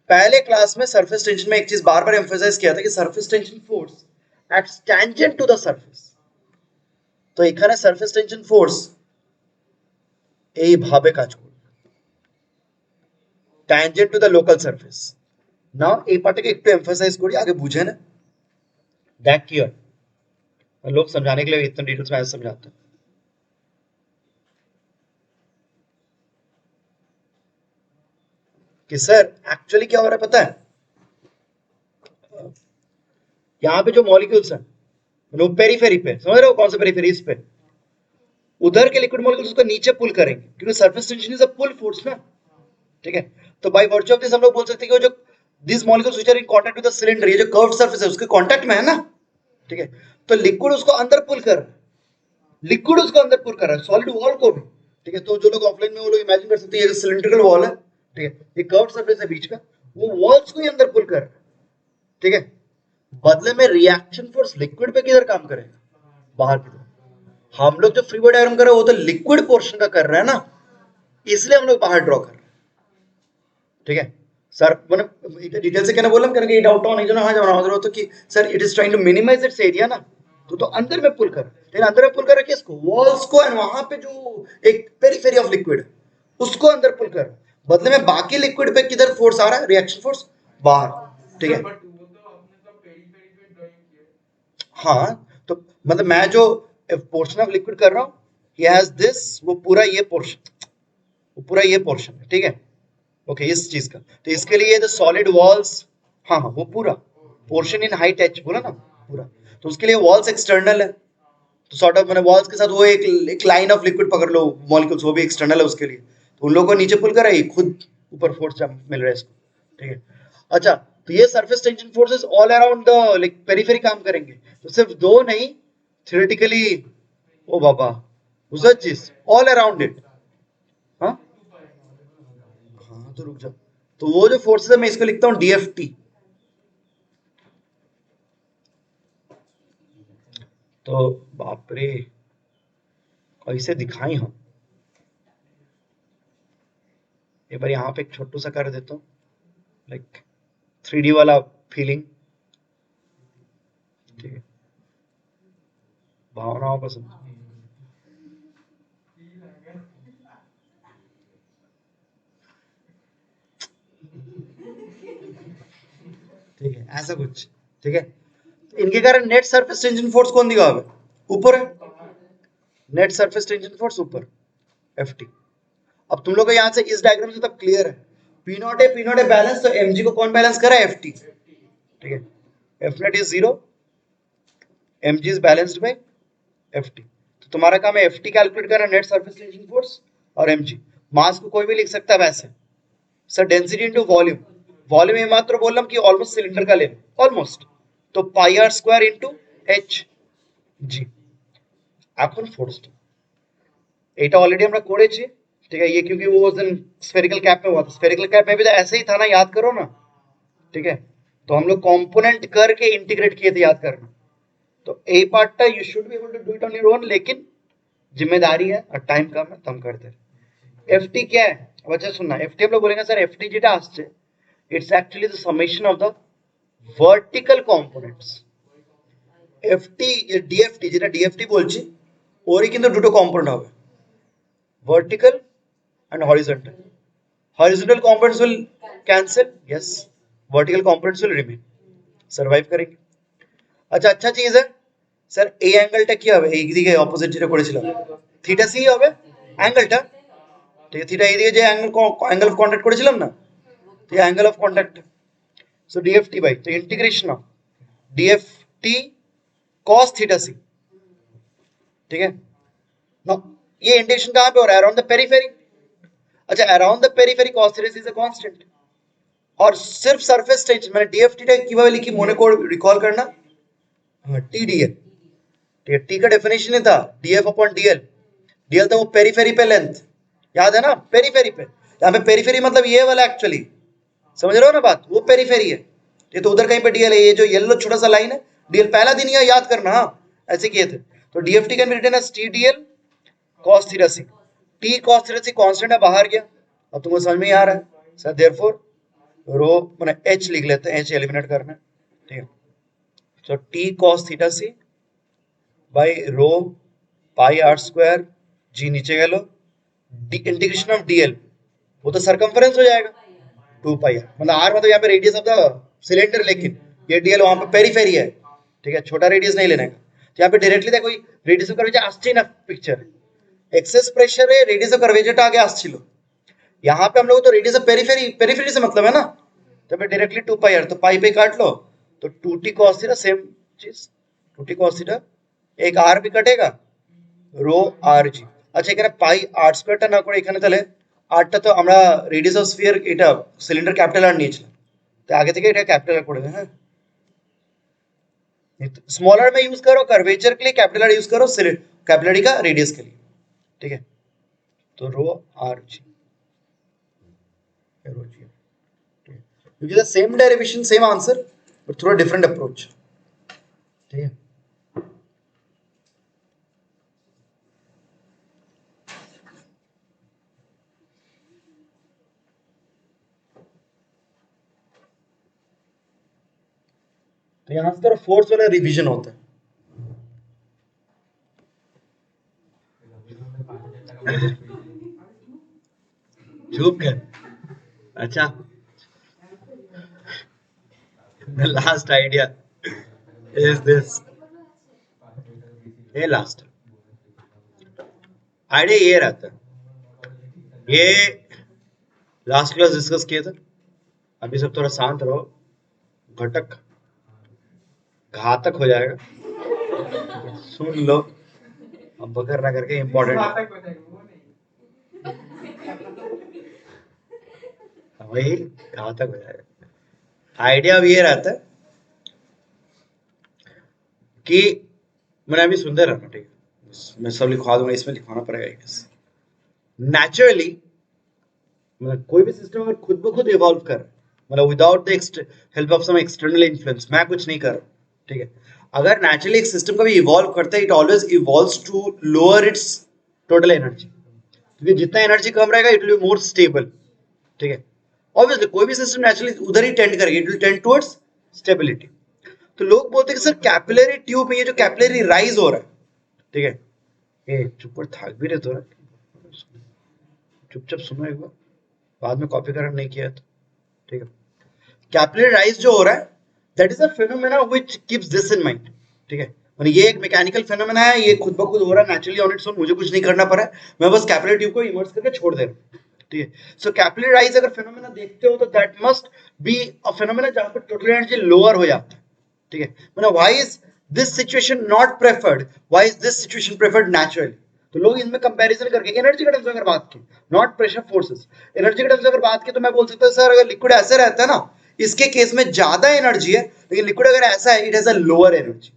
पहले क्लास में सरफेस टेंशन में एक चीज बार बार एम्फेसाइज किया था कि surface tension force acts tangent to the surface. तो এখানে सरफेस टेंशन फोर्स এইভাবে কাজ করবে, tangent to the local surface. Now এই পার্টটাকে একটু এমফাসাইজ করি, আগে বুঝে না, দেখ কি হয়। लोग समझाने के लिए इतना डिटेल्स में ऐसे समझाते हैं कि सर एक्चुअली क्या हो रहा है पता है, यहाँ पे जो मॉलिक्यूल्स हैं वो पेरीफेरी पे, समझ रहे हो कौन सा पेरीफेरी, इस पे उधर के लिक्विड मॉलिक्यूल्स उसको नीचे पुल करेंगे, क्योंकि surface tension is a pull force ना, ठीक है। तो बाय वर्च्यू ऑफ दिस हम लोग बोल सकते हैं कि वो जो this molecules which are in contact with the cylinder, ये जो कर्व्ड सरफेस है उसके कांटेक्ट में है ना, ठीक है। तो लिक्विड उसको अंदर पुल कर रहा है, लिक्विड उसको अंदर पुल कर रहा है, सॉलिड वॉल को भी, ठीक है। तो जो लोग ऑफलाइन में वो लोग इमेजिन कर सकते हैं ये सिलिंड्रिकल वॉल है, ठीक है, ये कर्व्ड सरफेस है बीच का, वो वॉल्स को ही अंदर पुल कर रहा है, ठीक है। बदले में रिएक्शन फोर्स लिक्विड पे किधर काम करेगा, बाहर की तरफ। हम लोग जो फ्री बॉडी डायग्राम कर रहे हैं वो तो लिक्विड पोर्शन का कर रहे हैं ना, इसलिए हम लोग बाहर ड्रॉ कर रहे हैं, ठीक है। सर मैंने डिटेल से क्या बोला करके ये डाउट नहीं जो ना, हाँ जब रहा तो कि sir it is trying to minimise its area ना, तो अंदर में पुल कर, लेकिन अंदर में पुल कर रहा इसको वॉल्स को, एंड वहां पे जो एक पेरीफेरी ऑफ लिक्विड उसको अंदर पुल कर, बदले में बाकी लिक्विड पे किधर फोर्स आ रहा है, रिएक्शन फोर्स बाहर, ठीक है। बट वो तो आपने सब पेरी पेरी पे ड्राइंग किया। हाँ तो मतलब मैं जो पोर्शन ऑफ लिक्विड कर रहा हूँ, ही हैज दिस, वो पूरा ये पोर्शन, वो पूरा ये पोर्शन है, ठीक है, ओके, इस चीज का। तो इसके लिए द सॉलिड वॉल्स, हाँ हाँ वो पूरा पोर्शन इन हाइट एच बोला ना पूरा, तो उसके लिए वॉल्स एक्सटर्नल है, तो सॉर्ट ऑफ मैंने वॉल्स के साथ वो एक लाइन ऑफ लिक्विड पकड़ लो मॉलिक्यूल्स, वो भी एक्सटर्नल है उसके लिए, तो उन लोगों को नीचे पुल कर रहा है, खुद ऊपर फोर्स मिल रहा है इसको, ठीक है। अच्छा, तो ये surface tension forces all around the like periphery काम करेंगे, तो सिर्फ दो नहीं, थ्योरेटिकली, ओ बाबा उस चीज ऑल अराउंड इट, हाँ हाँ तो रुक जा, तो वो जो फोर्सेस है मैं इसको लिखता हूँ डीएफटी, तो बाप रे कैसे दिखाई हम, एक बार यहाँ पे एक छोटू सा कर देता हूँ, लाइक 3D वाला फीलिंग, ठीक है, भावनाओं को समझ, ठीक है, ऐसा कुछ, ठीक है। इनके कारण नेट सरफेस टेंशन फोर्स कौन दिया हुआ है? ऊपर है, नेट सरफेस टेंशन फोर्स ऊपर, Ft। अब तुम लोग को यहाँ से इस डायग्राम से तब क्लियर है, P नॉट है बैलेंस, तो mg को कौन बैलेंस करा है? Ft। ठीक है, F net is 0, mg is balanced bye Ft। तो तुम्हारा काम है Ft कैलकुलेट करना, नेट सरफेस टेंशन फोर्स, और mg। मास को कोई भी लिख सकता है वैसे, sir density into volume, volume ये मात्र बोल रहा हूँ कि ऑलमोस्ट सिलेंडर का लेवल, ऑलमोस्ट, तो पाई आर स्क्वायर इनटू एच জি। এখন ফোর্সটা এটা ऑलरेडी আমরা করেছি, ठीक है, ये क्योंकि वो उस दिन स्फेरिकल कैप में हुआ था, स्फेरिकल कैप में भी तो ऐसे ही था ना, याद करो ना, ठीक है। तो हम लोग कंपोनेंट करके इंटीग्रेट किए थे, याद करना। तो ए पार्टটা you should be able to do it on your own, लेकिन जिम्मेदारी है और टाइम कम है तो हम करते हैं। एफटी क्या है? वजह सुनना, एफटी हम लोग बोलेंगे सर एफटी যেটা আসছে it's actually the summation of the vertical components. FT DFT, যেটা ডিএফটি বলছি ওরই কিন্তু দুটো কম্পোনেন্ট হবে, vertical and horizontal. Horizontal components will cancel, yes, vertical components will remain, survive करेंगे। अच्छा चीज है স্যার, এই অ্যাঙ্গেলটা কি হবে? এই দিকে অপোজিট যেটা করেছিলাম, থিটা সি হবে অ্যাঙ্গেলটা, ঠিক আছে। থিটা এই দিকে যে অ্যাঙ্গেল অফ কন্ট্যাক্ট করেছিলাম না, তো angle of contact, so DFT by, তো integration of DFT cos theta c, ठीक है ना। ये इंटीग्रेशन कहाँ पे हो रहा है? Around the periphery. अच्छा, around the periphery cos theta is a constant, और सिर्फ सरफेस टेंशन, मैंने डीएफटी टा কিভাবে লিখি মনে করে रिकॉल करना, हाँ टीडीएल, ठीक है। टी का डेफिनेशन ही था डीएफ अपॉन डीएल, डीएल था वो पेरिफेरी पे लेंथ, याद है ना, पेरिफेरी पे, यहाँ पे पेरिफेरी मतलब ये वाला एक्चुअली, समझ रहे हो ना बात, वो पेरिफेरी है, ये तो उधर कहीं पे डीएल है, ये जो येलो छोटा सा लाइन है डीएल, पहला दिन ही याद करना, हाँ ऐसे किए थे। तो DFT can be written as T DL cos theta C, T cos theta C constant है, बाहर गया, अब तुमको समझ में ही आ रहा है सर, देयरफॉर रो मैंने एच लिख लेते हैं, एच एलिमिनेट करना है, ठीक है। So T cos theta c by rho pi r square g, नीचे गए लो, इंटीग्रेशन ऑफ डीएल, वो तो सरकमफेरेंस हो जाएगा 2 पाई आर, मतलब आर मतलब यहाँ पे रेडियस ऑफ द सिलेंडर, लेकिन ये डीएल वहां पे पेरिफेरी है, ठीक है, छोटा रेडियस नहीं लेने का। तो यहाँ पे डायरेक्टली देखो रेडियस ऑफ कर्वेचर আসছে না, पिक्चर एक्सेस प्रेशर है, रेडियस ऑफ कर्वेचर आगे আসছিল, यहाँ पे हम लोग तो रेडियस ऑफ पेरिफेरी, पेरिफेरी से मतलब है ना, तो मैं डायरेक्टली 2 पाई आर, तो पाई पे काट लो, तो 2t cos थीटा सेम चीज, 2t cos थीटा, एक आर भी कटेगा, रो আর জি। আচ্ছা, এখানে পাই আর স্কয়ারটা না করে এখানে তাহলে আরটা তো আমরা রেডিয়াস অফ স্ফিয়ার এটা সিলিন্ডার ক্যাপিটাল আর নিয়েছিলাম, तो आगे থেকে এটা कैपिटल आर पड़ेगा, हाँ स्मॉलर में यूज करो कर्वेचर के लिए, कैपिटल आर यूज करो कैपिलरी का रेडियस के लिए, ठीक है। तो रो आर जी, रो जी, क्योंकि the same derivation same answer but थोड़ा डिफरेंट अप्रोच, ठीक है। तो यहां से फोर्स वाला रिवीजन होता है, चुप कर। अच्छा, the last idea is this, ये लास्ट आइडिया ये रहता है, ये लास्ट क्लास डिस्कस किया था, अभी सब थोड़ा शांत रहो, घटक घातक हो जाएगा, सुन लो, अब बकर ना करके इम्पोर्टेंट, वही घातक हो जाएगा। आइडिया अब ये रहता है कि मैंने अभी सुनते रहना, ठीक है, मैं सब लिखवा दूंगा, इसमें लिखवाना पड़ेगा, नेचुरली मतलब कोई भी सिस्टम अगर खुद ब खुद इवॉल्व कर, मतलब without the help of some external influence, मैं कुछ नहीं कर रहा, ठीक है, अगर नेचुरली एक सिस्टम कभी इवॉल्व करता है, it always evolves to lower its total energy, क्योंकि जितना एनर्जी कम रहेगा it will be more stable, ठीक है। ऑब्वियसली कोई भी सिस्टम नेचुरली उधर ही टेंड करेगा, it will tend towards stability. तो लोग बोलते हैं कि सर कैपिलरी ट्यूब में ये जो कैपिलरी राइज हो रहा है, ठीक है, ये चुप पर थक भी रहे तो चुपचाप सुनो एक बार, बाद में कॉपी करना नहीं किया तो, ठीक है। कैपिलरी राइज जो हो रहा है that is a phenomena which keeps this in mind, ठीक है। मतलब ये एक मैकेनिकल फिनोमेना है, ये खुद ब खुद हो रहा है नेचुरली ऑन इट्स ओन, मुझे कुछ नहीं करना पड़ा है, मैं बस कैपिलरी ट्यूब को इमर्स करके छोड़ दे रहा हूँ, ठीक है। सो कैपिलरी राइज अगर फिनोमेना देखते हो तो that must be a phenomena जहां पर टोटल एनर्जी लोअर हो जाती है, ठीक है। मतलब why is this situation not preferred, why is this situation preferred naturally. तो लोग इनमें कंपैरिजन करके एनर्जी के टर्म्स में अगर बात की, नॉट प्रेशर फोर्सेस, एनर्जी के टर्म्स में अगर बात की तो मैं बोल सकता हूं सर अगर लिक्विड ऐसे रहता है ना, इसके केस में ज्यादा एनर्जी है, लेकिन लिक्विड अगर ऐसा है it has a lower energy.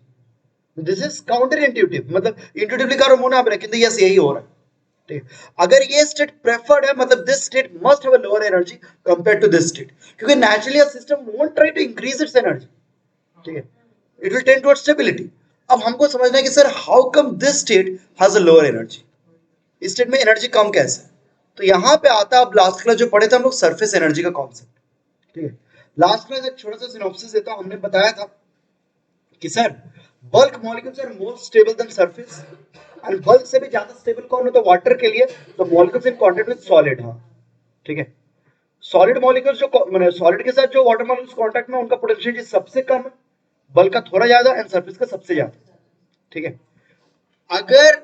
This is counter intuitive, मतलब इंट्यूटिवली करो मुंह ना आप रखें तो यस यही हो रहा है, ठीक है। अगर ये स्टेट प्रेफर्ड है मतलब this state must have a lower energy compared to this state, क्योंकि naturally a system won't try to increase its energy, ठीक है, it will tend towards stability. अब हमको समझना है कि sir how come this state has a lower energy, इस state में एनर्जी कम कैसे है। तो यहां पे आता है, अब लास्ट क्लास जो पढ़े थे हम लोग सरफेस एनर्जी का कॉन्सेप्ट, ठीक है। लास्ट क्लास एक छोटा सा सिनॉप्सिस देता हूं, हमने बताया था कि sir bulk molecules are more stable than surface, और बल्क से भी ज्यादा स्टेबल कौन होता है वाटर के लिए, तो molecules in contact with solid, हाँ ठीक है। सॉलिड मॉलिक्यूल्स जो सॉलिड के साथ जो वाटर मॉलिक्यूल्स कांटेक्ट में उनका पोटेंशियल सबसे कम है, बल्क का थोड़ा ज्यादा एंड सरफेस का सबसे ज्यादा, ठीक है। अगर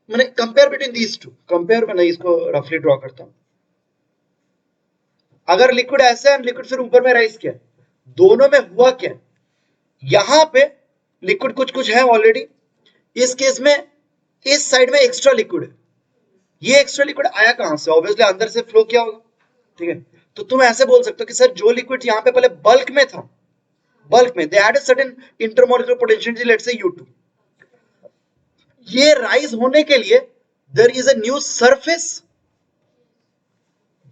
मैंने compare between these two, compare मैंने इसको रफली ड्रॉ करता हूं, अगर लिक्विड ऐसा है लिक्विड फिर ऊपर में राइज किया, दोनों में हुआ क्या, यहां पे लिक्विड कुछ कुछ है ऑलरेडी, इस केस में इस साइड में एक्स्ट्रा लिक्विड है, ये एक्स्ट्रा लिक्विड आया कहां से, ऑब्वियसली अंदर से फ्लो किया होगा, ठीक है। तो तुम ऐसे बोल सकते हो कि सर जो लिक्विड यहां पे पहले बल्क में था, बल्क में they had a certain intermolecular potential let's say U2, ये राइज होने के लिए there is a new surface,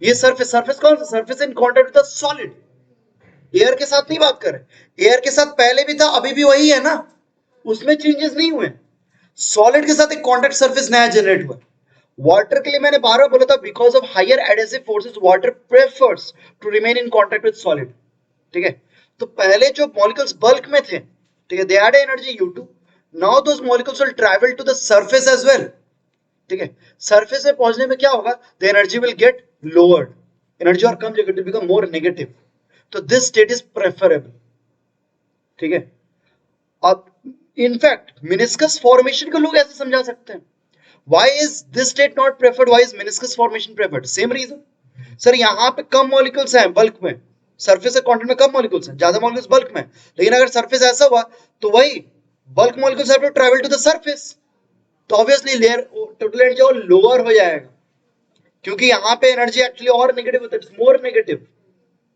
ये सरफेस कौन सा, surface in contact with the solid, air के साथ नहीं बात कर रहे, एयर के साथ पहले भी था अभी भी वही है ना, उसमें चेंजेस नहीं हुए, सॉलिड के साथ एक कांटेक्ट सरफेस नया जनरेट हुआ। वाटर के लिए मैंने बार बार बोला था because of higher adhesive forces water prefers to remain in contact with solid, ठीक है। तो पहले जो मॉलिक्यूल्स बल्क में थे, ठीक है, they had energy U2, now those molecules will travel to the surface as well, ठीक है। सरफेस पे पहुंचने में क्या होगा, the energy will get lowered, energy और कम जगह टू बिकम मोर नेगेटिव, तो दिस स्टेट इज प्रेफरेबल, ठीक है। अब इनफैक्ट मेनिस्कस फॉर्मेशन को लोग ऐसे समझा सकते हैं, why is this state not preferred, why is meniscus formation preferred, same reason, sir यहाँ पे कम मॉलिक्यूल्स हैं बल्क में, सरफेस के कंटेंट में कम मॉलिक्यूल्स हैं, ज्यादा मॉलिक्यूल्स बल्क में, लेकिन अगर सरफेस ऐसा हुआ तो वही bulk molecules have to travel to the surface, तो ऑब्वियसली लेयर टोटल एनर्जी और लोअर हो जाएगा, क्योंकि यहाँ पे एनर्जी एक्चुअली और नेगेटिव होता है, इट्स मोर नेगेटिव,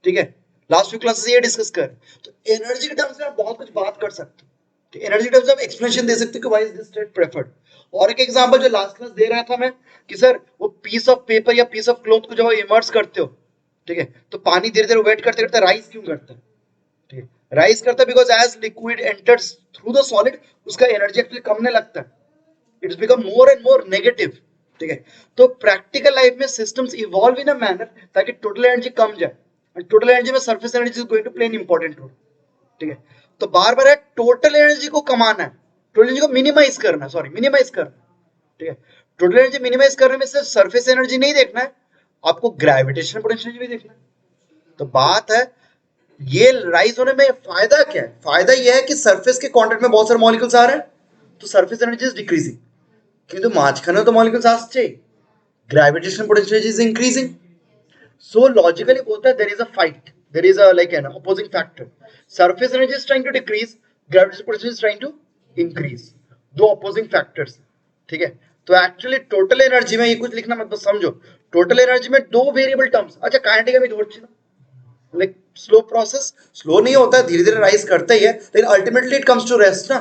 ठीक है। लास्ट फ्यू क्लासेस ये डिस्कस कर, तो एनर्जी के टर्म्स में आप बहुत कुछ बात कर सकते हो, एनर्जी के टर्म्स में आप एक्सप्लेनेशन दे सकते हो कि why is this state preferred. और एक एग्जांपल जो लास्ट क्लास दे रहा था मैं कि सर वो पीस ऑफ पेपर या पीस ऑफ क्लॉथ को जब इमर्स करते हो, ठीक है, तो पानी धीरे धीरे वेट करते करते राइज क्यों करता है, ठीक है, राइज करता है because as liquid enters through the solid उसका एनर्जी एक्चुअली कमने लगता है, its become more and more negative, ठीक है। तो प्रैक्टिकल लाइफ में systems evolve in a manner ताकि टोटल एनर्जी कम जाए, एंड टोटल एनर्जी में surface energy is going to play an important role, ठीक है। तो बार बार है टोटल एनर्जी को कमाना है, टोटल एनर्जी को मिनिमाइज करना, सॉरी मिनिमाइज करना, ठीक है। टोटल एनर्जी मिनिमाइज करने में सिर्फ सरफेस एनर्जी नहीं देखना है, आपको ग्रेविटेशनल पोटेंशियल भी देखना है। तो बात है ये राइज होने में फायदा क्या है, फायदा ये है कि सरफेस के कांटेक्ट में बहुत सारे मॉलिक्यूल्स आ रहे हैं, तो सरफेस एनर्जी इज डिक्रीजिंग, কিন্তু মাঝখানে তো মলিকিউলস আসছে, gravitational potential is increasing, so logically बोलता है there is a fight, there is a like an opposing factor, surface energy is trying to decrease, gravitational potential is trying to increase, दो opposing factors, ठीक है। तो actually total energy में ये कुछ लिखना मत, बस समझो टोटल एनर्जी में दो वेरिएबल टर्म्स, अच्छा काइनेटिक में थोड़ी लाइक स्लो प्रोसेस, स्लो नहीं होता है, धीरे धीरे राइज करता ही है, लेकिन ultimately it comes to rest ना,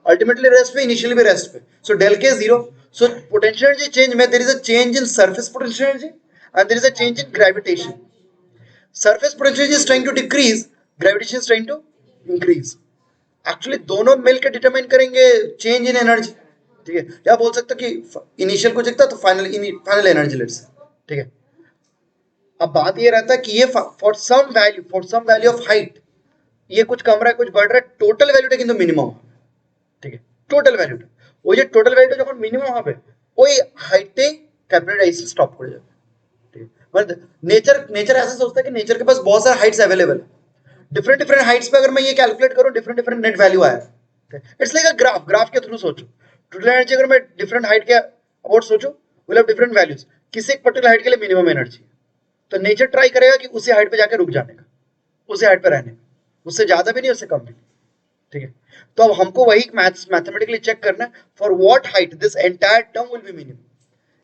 अल्टीमेटली रेस्ट पे, इनिशियली भी रेस्ट पे, so del K zero, so potential energy change में there is a change in surface potential energy and there is a change in gravitation, surface potential energy is trying to decrease, gravitation is trying to increase, actually दोनों मिलकर determine करेंगे change in energy, ठीक है। या बोल सकते हो कि इनिशियल कुछ दिखता तो फाइनल एनर्जी लेट्स, ठीक है। अब बात ये रहता है कि ये for some value of height ये कुछ कम रहा है कुछ बढ़ रहा है, टोटल वैल्यूটা কিন্তু মিনিমাম, ঠিক আছে, টোটাল ভ্যালুটা ওই যে টোটাল ভ্যালুটা যখন মিনিমাম হবে ওই হাইটে कैपिटलाइजेशन स्टॉप कर जाएगा, ठीक है। मतलब नेचर ऐसा सोचता है कि नेचर के पास बहुत सारे हाइट्स अवेलेबल है, डिफरेंट डिफरेंट हाइट्स पे अगर मैं ये कैलकुलेट करूं डिफरेंट डिफरेंट नेट वैल्यू आएगा। It's like a graph, graph के थ्रू सोचो। टोटल एनर्जी अगर मैं डिफरेंट हाइट के अबाउट सोचो, विल हैव डिफरेंट वैल्यूज। किसी एक पर्टिकुलर हाइट के लिए मिनिमम एनर्जी है, तो नेचर ट्राई करेगा कि उसी हाइट पे जाके रुक जाने का, उसी हाइट पे रहने का, उससे ज्यादा भी नहीं उससे कम भी नहीं। ठीक है, तो अब हमको वही मैथमेटिकली चेक करना है for what height this entire term will be minimum.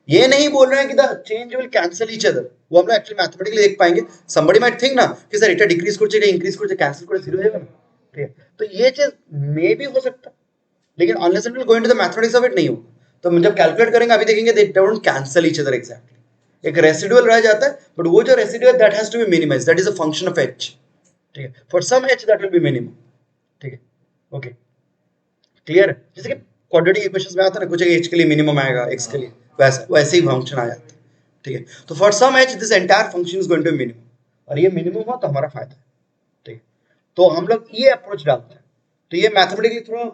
ये नहीं बोल रहे हैं कि the change will cancel each other, वो हम लोग एक्चुअली मैथमेटिकली देख पाएंगे। somebody might think ना कि सर এটা डिक्रीज করছে এটা इंक्रीज করছে कैंसिल করে जीरो हो जाएगा ना। ठीक है, तो ये चीज मे भी हो सकता है, लेकिन unless and go into the mathematics of it नहीं होगा। तो हम जब कैलकुलेट करेंगे अभी देखेंगे they don't cancel each other exactly. एक रेसिडुअल रह जाता है, बट वो जो residual that has to be minimised, that is a function of H. ठीक है, for some H that will be minimum. ठीक है, ओके, क्लियर है। जैसे कि क्वाड्रेटिक इक्वेशंस में आता है ना, कुछ एच के लिए मिनिमम आएगा, एक्स के लिए वैसे ही फंक्शन आ जाता है। ठीक है, तो for some H this entire function is going to minimum, और ये मिनिमम हो तो हमारा फायदा है। ठीक है, तो हम लोग ये अप्रोच डालते हैं। तो ये मैथमेटिकली थोड़ा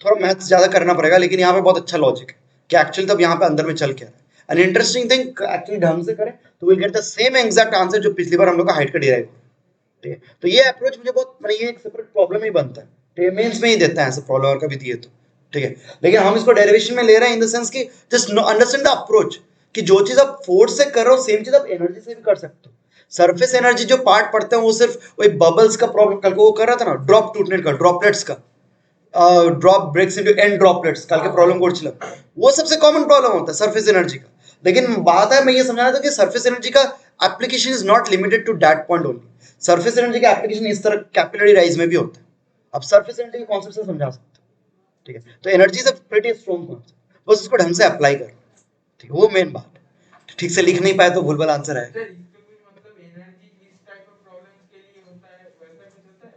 थोड़ा मैथ्स ज्यादा करना पड़ेगा, लेकिन यहाँ पे बहुत अच्छा लॉजिक है कि एक्चुअली तब यहाँ पे अंदर में चल क्या रहा है। एन इंटरेस्टिंग थिंग, एक्चुअली ढंग से करें तो will get the same exact answer जो पिछली बार हम लोग का हाइट का डिराइव। ठीक है, तो ये अप्रोच मुझे बहुत, मैंने ये एक सेपरेट प्रॉब्लम ही बनता है, ठीक है, मेंस में ही देता है ऐसा प्रॉब्लम, और कभी दिए तो। ठीक है, लेकिन हम इसको डेरिवेशन में ले रहे हैं इन द सेंस कि जस्ट अंडरस्टैंड द अप्रोच, कि जो चीज आप फोर्स से कर रहे हो सेम चीज आप एनर्जी से भी कर सकते हो। सरफेस एनर्जी जो पार्ट पढ़ते हैं वो सिर्फ वही बबल्स का प्रॉब्लम कल को वो कर रहा था ना, ड्रॉप टूटने का, ड्रॉपलेट्स का, drop breaks into N droplets कल के प्रॉब्लम को चिल्ला, वो सबसे कॉमन प्रॉब्लम होता है सरफेस एनर्जी का। लेकिन बात है, मैं ये समझा रहा था कि सरफेस एनर्जी का application is not limited to that point only. Surface energy का एप्लीकेशन इस तरह कैपिलरी राइज में भी होता है। अब सरफेस एनर्जी के कॉन्सेप्ट से समझा सकते हो। ठीक है, तो energy is a pretty strong concept, बस उसको ढंग से अप्लाई कर। ठीक है, वो मेन बात है। ठीक से लिख नहीं पाए तो भूलभाल आंसर है। सर इसका कुछ मतलब एनर्जी इस टाइप ऑफ प्रॉब्लम्स के लिए होता है, वैसा कुछ होता है?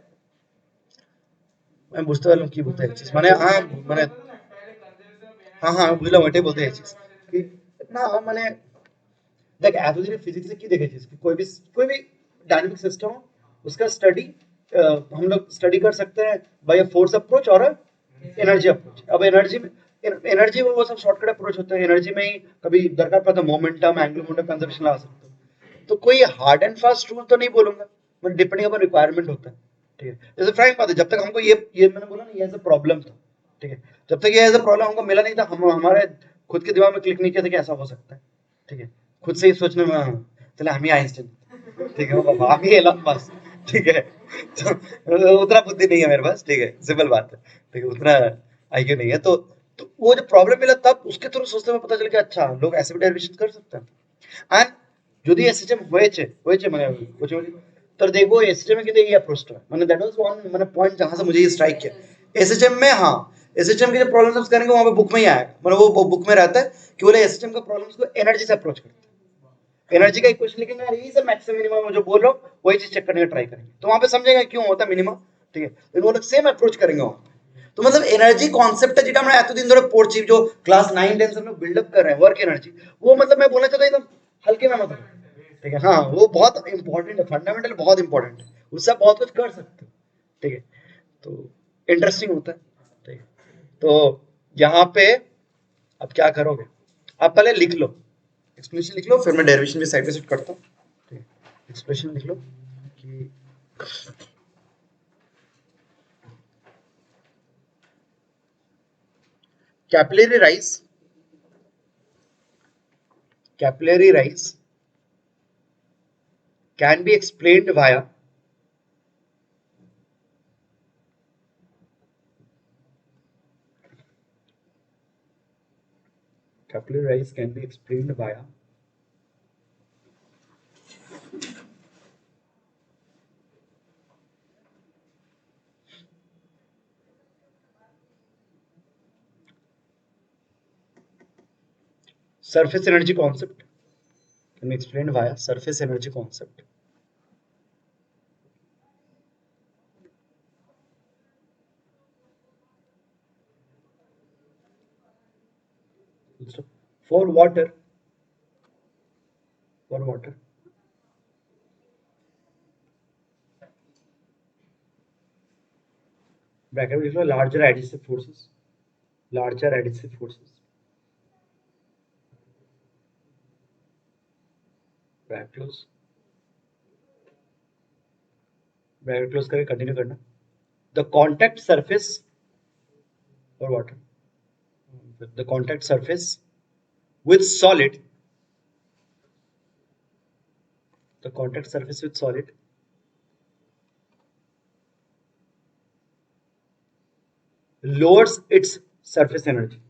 मैं বুঝতে পারলাম কি বলতে চাইছিস, মানে হ্যাঁ মানে पहले कंजर्वेशन ऑफ हाँ एनर्जी हाँ में বুঝলাম, ওইটাই বলতে क्या চাইছিস प्रकार से कि सकते না মানে देख एतदिन फिजिक्स की देखेছিস कि कोई भी डायनामिक सिस्टम हो उसका स्टडी हम लोग स्टडी कर सकते हैं बाय अ फोर्स अप्रोच और एनर्जी अप्रोच। अब एनर्जी में एनर्जी में वो सब शॉर्टकट अप्रोच होते हैं, एनर्जी में ही कभी दरकार पड़ता है मोमेंटम एंगुलर मोमेंटम कंजर्वेशन ला सकते हो। तो कोई हार्ड एंड फास्ट रूल तो नहीं बोलूंगा, बट डिपेंडिंग अपॉन रिक्वायरमेंट होता है। ठीक है, जैसे फ्रैंक बात है, जब तक हमको ये मैंने बोला ना, ये एज अ प्रॉब्लम था। ठीक है, जब तक ये एज अ प्रॉब्लम हमको मिला नहीं था, हम हमारे खुद के दिमाग में क्लिक नहीं किया था कि ऐसा हो सकता है। ठीक है, खुद से ही सोचने में चले हम ही आइंस्टाइन। ठीक है, बाबा हम ही एलन मस्क। ठीक है, तो उतना बुद्धि नहीं है मेरे पास। ठीक है, सिंपल बात है। ठीक है, उतना आईक्यू नहीं है। तो वो जो प्रॉब्लम मिला तब उसके थ्रू सोचते हुए पता चला कि अच्छा लोग ऐसे भी डेरिवेशन कर सकते हैं। আর যদি এসএচএম হয়েছে মানে कुछ तो देखो एसएचएम में कितने ये अप्रोच है, मैंने दैट वाज वन मैंने पॉइंट जहां से मुझे ये स्ट्राइक किया। एसएचएम में हाँ, एसएचएम के जो प्रॉब्लम्स करेंगे वहां पे बुक में ही आएगा, मतलब वो बुक में रहता है कि बोले एसएचएम का प्रॉब्लम्स को एनर्जी से अप्रोच करते हैं। एनर्जी का इक्वेशन लिखेंगे, अरे ये सर मैक्सिमम मिनिमम जो बोल रहा हूँ वही चीज चेक करने का ट्राई करेंगे, तो वहां पे समझेगा क्यों होता है मिनिमम। ठीक है, तो वो लोग सेम अप्रोच करेंगे वहां पे। तो मतलब एनर्जी कॉन्सेप्ट है যেটা আমরা এতদিন ধরে পড়ছি, जो क्लास 9 10 से हम लोग बिल्डअप कर रहे हैं वर्क एनर्जी, वो मतलब मैं बोलना चाहता हूँ एकदम हल्के में मतलब। ठीक है, हाँ वो बहुत इंपॉर्टेंट है, फंडामेंटल बहुत इंपॉर्टेंट है, उससे आप बहुत कुछ कर सकते हो। ठीक है, तो इंटरेस्टिंग होता है। ठीक है, तो यहाँ पे अब क्या करोगे, आप पहले लिख लो, एक्सप्लेनेशन लिख लो, फिर मैं डेरिवेशन भी साइड बाय साइड करता हूँ। ठीक है, एक्सप्रेशन लिख लो कि capillary rise can be explained via surface energy concept, can be explained via surface energy concept. For water, bracket में लिख लो larger adhesive forces, bracket close, bracket close करके कंटिन्यू करना. द कॉन्टैक्ट सरफेस और water, the contact surface with solid, the contact surface with solid lowers its surface energy,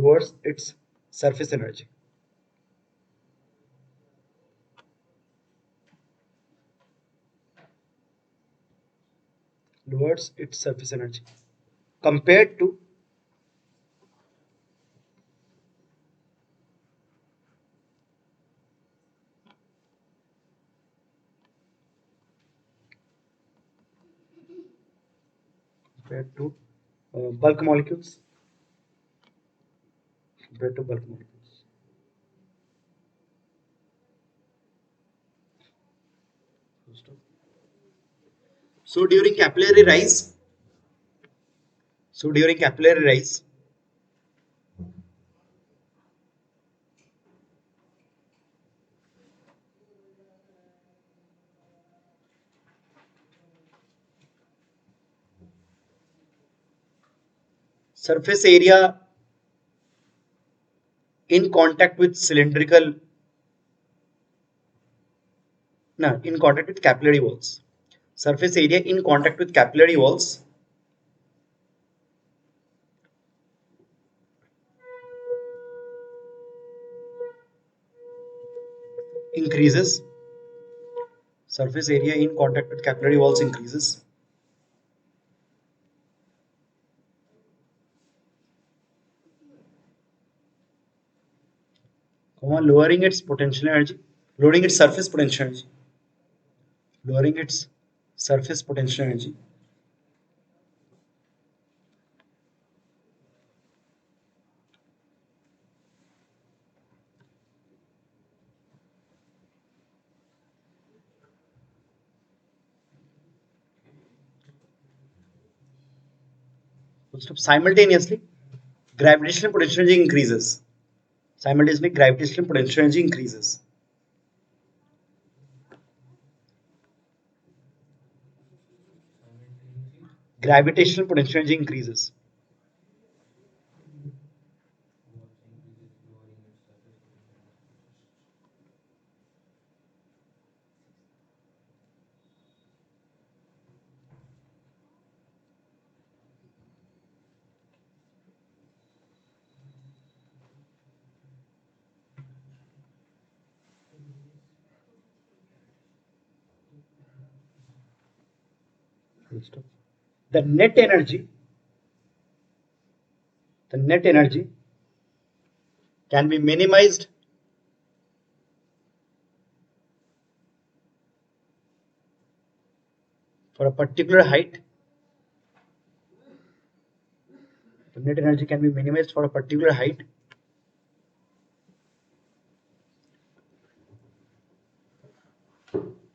lowers its surface energy. Lowers its surface energy compared to bulk molecules, compared to bulk molecules. So during capillary rise, so during capillary rise, surface area in contact with cylindrical, no, in contact with capillary walls. Surface area in contact with capillary walls increases. Surface area in contact with capillary walls increases. Lowering its potential energy, lowering its surface potential energy, lowering its surface potential energy. Simultaneously, gravitational potential energy increases. Simultaneously, gravitational potential energy increases. Gravitational potential energy increases. The net energy, the net energy can be minimized for a particular height. The net energy can be minimized for a particular height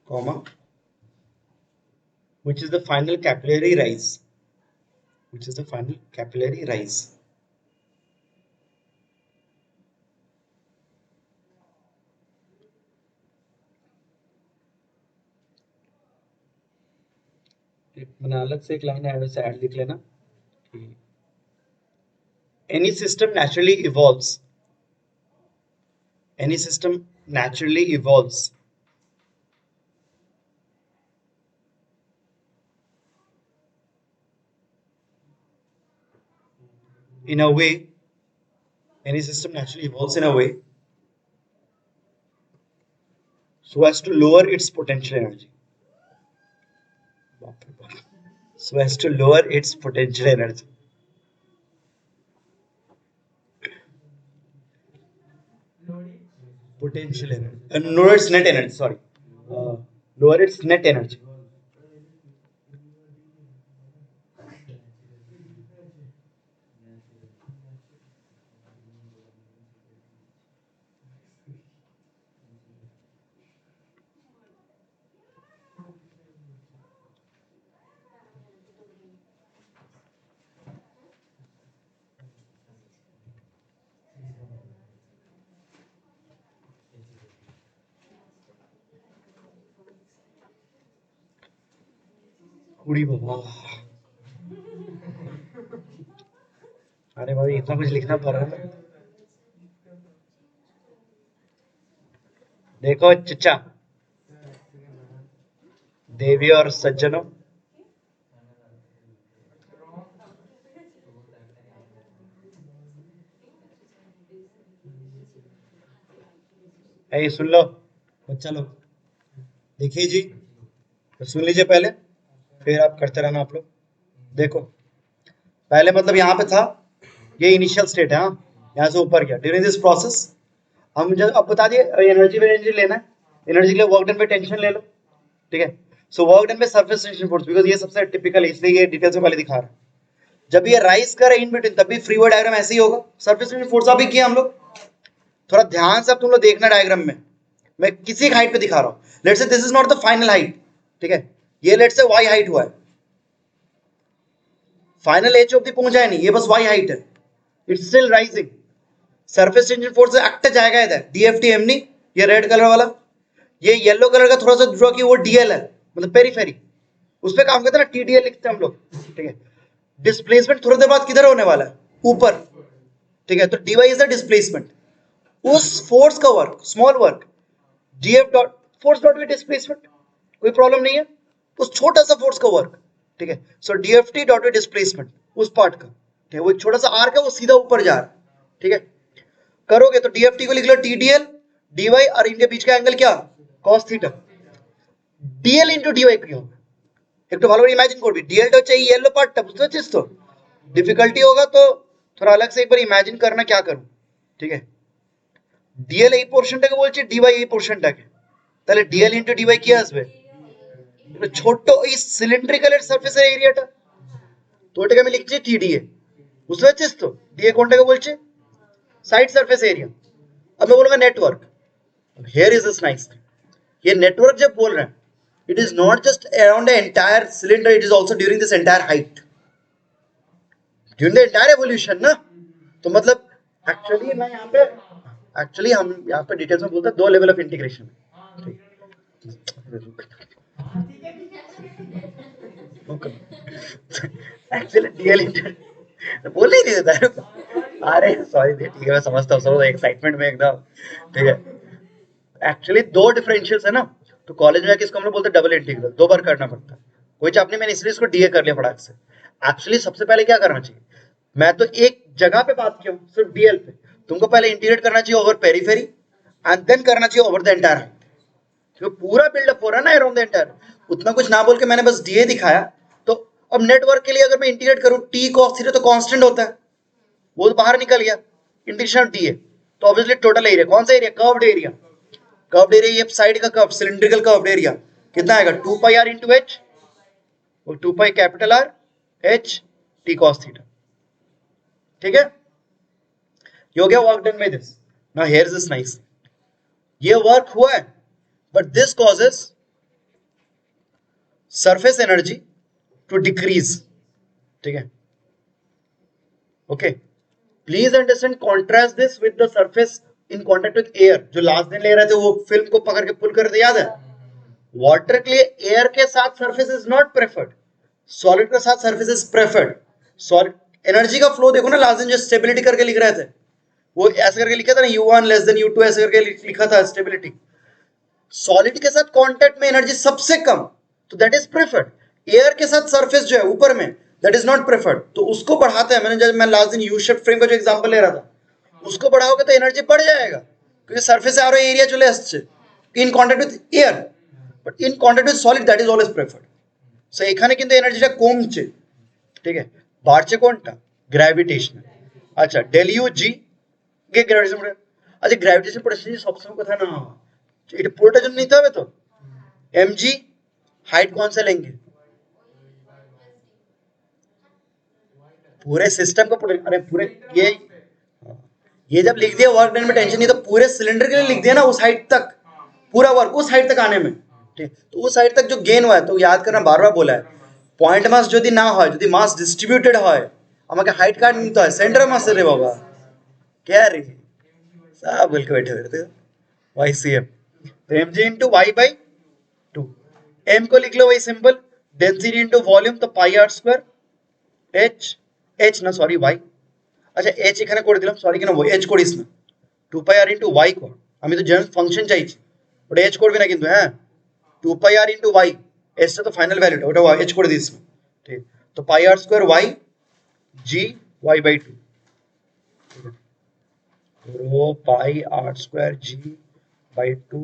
comma, which is the final capillary rise, which is the final capillary rise. मैंने अलग से एक line add वैसे add लिख लेना. Any system naturally evolves. Any system naturally evolves in a way. Any system naturally evolves in a way so as to lower its potential energy. So as to lower its potential energy. Potential energy. Lower its net energy. Sorry. Lower its net energy. कुड़ी बाबा, अरे भाई इतना कुछ लिखना पड़ रहा है। देखो चचा, देवी और सज्जनों, ऐ सुन लो बच्चा लोग, देखिए जी, तो सुन लीजिए पहले, फिर आप करते रहना आप लोग। देखो पहले मतलब यहाँ पे था, ये इनिशियल स्टेट है, हाँ, यहाँ से ऊपर गया ड्यूरिंग दिस प्रोसेस। हम जब अब बता दिए एनर्जी लेना है, एनर्जी के लिए वर्क डन पे टेंशन ले लो, ठीक है। सो वर्क डन पे सरफेस टेंशन फोर्स, बिकॉज ये सबसे टिपिकल है, इसलिए ये डिटेल्स में पहले दिखा रहा है। जब ये राइज करे इन बिटवीन, तब भी फ्री वर्ड डायग्राम ऐसे ही होगा। सरफेस टेंशन फोर्स अभी किया हम लोग, थोड़ा ध्यान से अब तुम लोग देखना डायग्राम में, मैं किसी हाइट पे दिखा रहा हूँ। Let's say this is not the final height, ठीक है, ये लेट्स से वाई हाइट हुआ है, फाइनल एच ऑब्दी पहुंचा है नहीं, ये बस वाई हाइट है, it's still rising. Surface tension force act जाएगा इधर, डीएफटी एमनी, ये रेड कलर वाला, ये येलो कलर का थोड़ा सा ड्रॉ की वो डीएल है, मतलब पेरीफेरी, उस पर काम करते हैं ना, टीडीएल लिखते हैं हम लोग, ठीक है। डिस्प्लेसमेंट थोड़ी देर बाद किधर होने वाला है, ऊपर, ठीक है। तो डीवाई इज द डिस्प्लेसमेंट, उस फोर्स का work, small work, DF dot force dot with displacement, कोई प्रॉब्लम नहीं है, उस छोटा सा फोर्स का वर्क, ठीक है। सो डीएफटी डॉट विद डिस्प्लेसमेंट, उस पार्ट का, ठीक है, वो एक छोटा सा आर्क है, वो सीधा ऊपर जा रहा है, ठीक है। करोगे तो डीएफटी को लिख लो टीडीएल, डीवाई और इनके बीच का एंगल क्या, cos theta, dl into dy क्यों, एक तो ভালো করে ইমাজিন করবি, ডিএলটা হচ্ছে এই ইয়েলো পার্টটা, বুঝতে পারছিস তো, ডিফিকাল্টি होगा तो थोड़ा अलग से एक बार इमेजिन करना क्या करूं, ठीक है। ডিএল এই পোরশনটাকে বলছে, ডিওয়াই এই পোরশনটাকে, তাহলে ডিএল ইনটু ডিওয়াই কি আসবে, ছোট এই সিলিন্ড্রিক্যালের সারফেসের এরিয়াটা, তো ওটাকে আমি লিখছি টিডিএ, বুঝতে পারছিস তো। ডিএ কোনটাকে বলছে, साइड सरफेस एरिया। अब मैं बोलूंगा network, here is this nice, ये नेटवर्क जब बोल रहे हैं, it is not just around the entire cylinder, it is also during this entire height, during the entire evolution ना। तो मतलब एक्चुअली मैं यहाँ पे, एक्चुअली हम यहाँ पे डिटेल्स में बोलते हैं 2 level of integration, actually DL बोल नहीं देता है, अरे सॉरी, ठीक है मैं समझता हूँ, सब एक्साइटमेंट में एकदम, ठीक है। एक्चुअली 2 डिफरेंशियल्स है ना, तो कॉलेज में इसको हम लोग बोलते हैं डबल इंटीग्रल, 2 बार करना पड़ता है। कोई चापनी मैंने इसलिए इसको डीए कर लिया फटाक से। एक्चुअली सबसे पहले क्या करना चाहिए, मैं तो एक जगह पे बात किया हूँ सिर्फ डीएल पे, तुमको पहले इंटीग्रेट करना चाहिए ओवर पेरीफेरी एंड देन करना चाहिए ओवर द एंटायर हाइट, क्योंकि पूरा बिल्डअप हो रहा है ना अराउंड द एंटायर। उतना कुछ ना बोल के मैंने बस डीए दिखाया। तो अब नेटवर्क के लिए अगर मैं इंटीग्रेट करूँ, टी कॉस थीटा तो कांस्टेंट होता है, वो तो बाहर निकल गया, इंटीग्रेशन ऑफ डीए, तो ऑब्वियसली टोटल एरिया, कौन सा area, curved area, curved area, ये साइड का कर्व, सिलिंड्रिकल कर्व्ड एरिया कितना आएगा, 2 पाई आर इंटू एच, और 2 pi capital R H T cos theta, ठीक है। ये हो गया work done by this. Now here is this nice, ये वर्क हुआ है, but this causes surface energy to decrease, ठीक है, okay. Please understand, contrast this with the surface in contact with air, जो लास्ट दिन ले रहे थे वो फिल्म को पकड़ के पुल कर दे, याद है। वाटर के लिए एयर के साथ surface is not preferred, solid के साथ surface is preferred. Solid energy का फ्लो देखो ना, लास्ट दिन जो स्टेबिलिटी करके लिख रहे थे, वो ऐसे करके लिखा था ना, U1 लेस देन U2 ऐसे करके लिखा था स्टेबिलिटी। सॉलिड के साथ कांटेक्ट में एनर्जी सबसे कम, तो दैट इज प्रेफर्ड। एयर के साथ सरफेस जो है ऊपर में, दैट इज नॉट प्रेफर्ड, तो उसको बढ़ाते हैं। मैंने जब मैं लास्ट दिन यू शेप फ्रेम का जो एग्जांपल ले रहा था, उसको बढ़ाओगे तो एनर्जी बढ़ जाएगा, क्योंकि सरफेस आरो एरिया चले আসছে इन contact with air, but in contact with solid that is always preferred. So এখানে কিন্তু এনার্জিটা কমছে, ঠিক আছে, বাড়ছে কোনটা, গ্র্যাভিটেশন। আচ্ছা del you G K gravitation, আচ্ছা গ্র্যাভিটেশন পোটেনশিয়াল সবসময় কথা না, এটা পুরোটার জন্য নিতে হবে। তো mg हाइट कौन सा लेंगे, पूरे सिस्टम का, अरे पूरे ये जब लिख दिया वर्क डन में टेंशन नहीं, तो पूरे सिलेंडर के लिए लिख दिया ना, उस हाइट तक, पूरा वर्क उस हाइट तक आने में, ठीक। तो उस हाइट तक जो गेन हुआ है, तो याद करना, बार बार बोला है, पॉइंट मास যদি না হয়, যদি মাস ডিস্ট্রিবিউটেড হয়, আমাকে হাইট কার্ড নিতে হয় সেন্টার মাসে রে বাবা, क्या रे सब बोल के बैठे हुए थे, YCM, तो mg into y by 2, m को लिख लो वही सिंपल, डेंसिटी इंटू वॉल्यूम तो पाई आर स्क्वायर एच ना सॉरी वाई আচ্ছা h এখানে করে দিলাম সরি কেন h করিস না 2 পাই r ইনটু y কর আমি তো জাস্ট ফাংশন চাইছি ওটা h করবে না কিন্তু হ্যাঁ 2 পাই r ইনটু y h টা তো ফাইনাল ভ্যালুটা ওটা h করে দিস না ঠিক তো pi r square y g y by 2 তো pi r square g by 2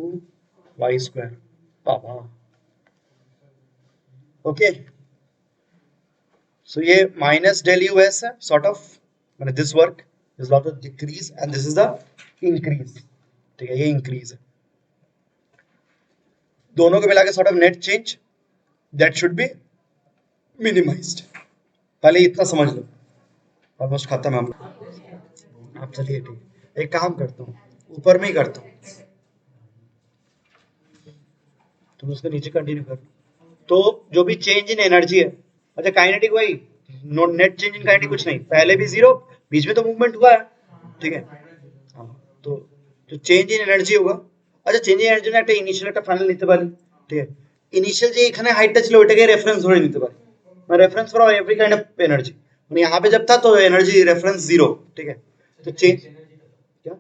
y square বাবা ओके so ये माइनस डेल यू एस है सॉर्ट ऑफ मैंने this work is lot of decrease and this is the increase ठीक है ये increase है दोनों को मिला के sort of net change that should be minimised पहले इतना समझ लो ऑलमोस्ट खत्म है हम लोग आप चलिए ठीक एक काम करता हूँ ऊपर में ही करता हूँ तुम उसके नीचे कंटिन्यू कर तो जो भी चेंज इन एनर्जी है अच्छा काइनेटिक वही no net change in kinetic कुछ नहीं पहले भी जीरो बीच में तो मूवमेंट हुआ है ठीक है हाँ, तो जो चेंज इन एनर्जी होगा আচ্ছা চেঞ্জ ইন এনার্জি একটা ইনিশিয়াল একটা ফাইনাল নিতে পারি ঠিক আছে ইনিশিয়াল যে এখানে হাইটটা ছিল ওটাকে রেফারেন্স ধরে নিতে পারি মানে reference for every kind of energy মানে यहाँ पे जब था तो एनर्जी रेफरेंस जीरो ठीक है तो चेंज क्या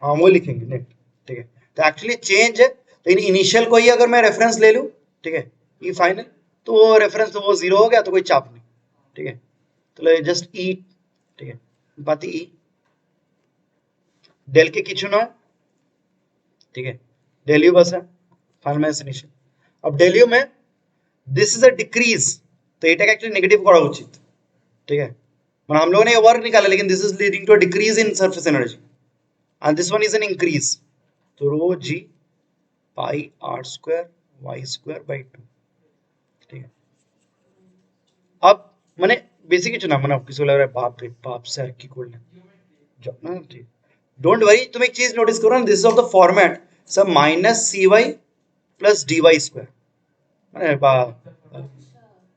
हाँ वो लिखेंगे नेट ठीक है तो एक्चुअली चेंज है तो इनिशियल को ही अगर मैं रेफरेंस ले लूँ ठीक है ई फाइनल तो वो रेफरेंस तो वो जीरो हो गया तो कोई चाप नहीं ठीक है तो जस्ट ई ठीक है बात ई डेल के কিছু নয় ठीक है डेल यू बस है फाइनल माइनस इनिशियल अब डेल यू में दिस इज अ डिक्रीज तो এটাকে एक्चुअली नेगेटिव করা উচিত ठीक है মানে हम लोगों ने ये वर्क निकाला लेकिन this is leading to a decrease in surface energy and this one is an increase तो rho g pi r square y square by 2 ठीक है अब मैंने बेसिक ही चुना मैंने किसी को लग रहा है बाप रे बाप सर की करना ठीक डोंट वरी तुम एक चीज नोटिस करो ना this is of the format सब minus c y plus d y square মানে বা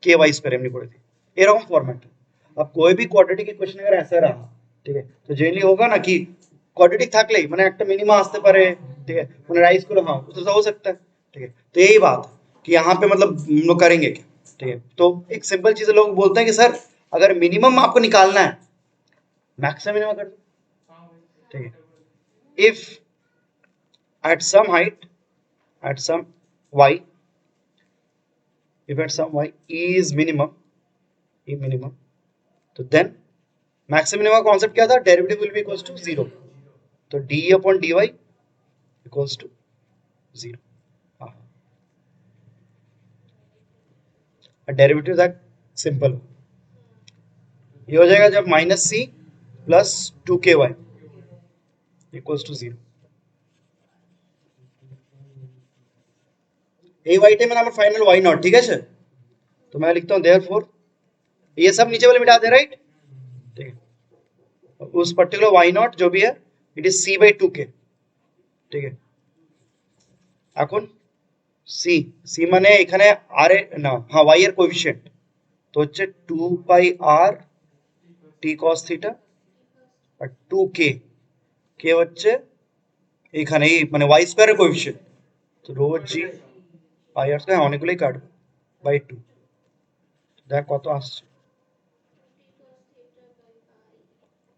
কে वाई स्क्वायर এমনি করে দিই এরকম ফরম্যাট अब कोई भी কোয়াড্রেটিক ইকুয়েশন अगर ऐसा रहा ठीक है तो जनरली होगा ना कि কোয়াড্রেটিক থাকলেই মানে একটা মিনিমা আসতে পারে ठीक है মানে राइज करो हाँ तो हो सकता है ठीक है तो यही बात है कि यहाँ पे मतलब हम लोग करेंगे क्या ठीक है तो एक सिंपल चीज लोग बोलते हैं कि सर अगर मिनिमम आपको निकालना है मैक्सिमम मिनिमम कर दो ठीक है if at some height at some y if at some y e is minimum तो then maximum minimum concept क्या था derivative will be equals to 0 तो d upon dy equals to 0 derivative that simple ये हो जाएगा जब minus c plus 2ky equals to 0 এই ওয়াইটাই মানে আমার ফাইনাল y নট ঠিক আছে तो मैं लिखता हूं देयरफॉर ये सब नीचे वाले मिटा दे राइट ठीक है उस पर्टिकुलर y नॉट जो भी है it is c bye 2k ठीक है এখন c মানে এখানে r এর না হ্যাঁ y এর কোএফিশিয়েন্ট তো হচ্ছে 2 পাই r t cos থিটা আর 2k k হচ্ছে এখানে এই মানে y স্কয়ারের কোএফিশিয়েন্ট তো রো জি পাই আর স্কয়ার অনেকগুলোই কাটবে বাই 2 দেখ কত আসছে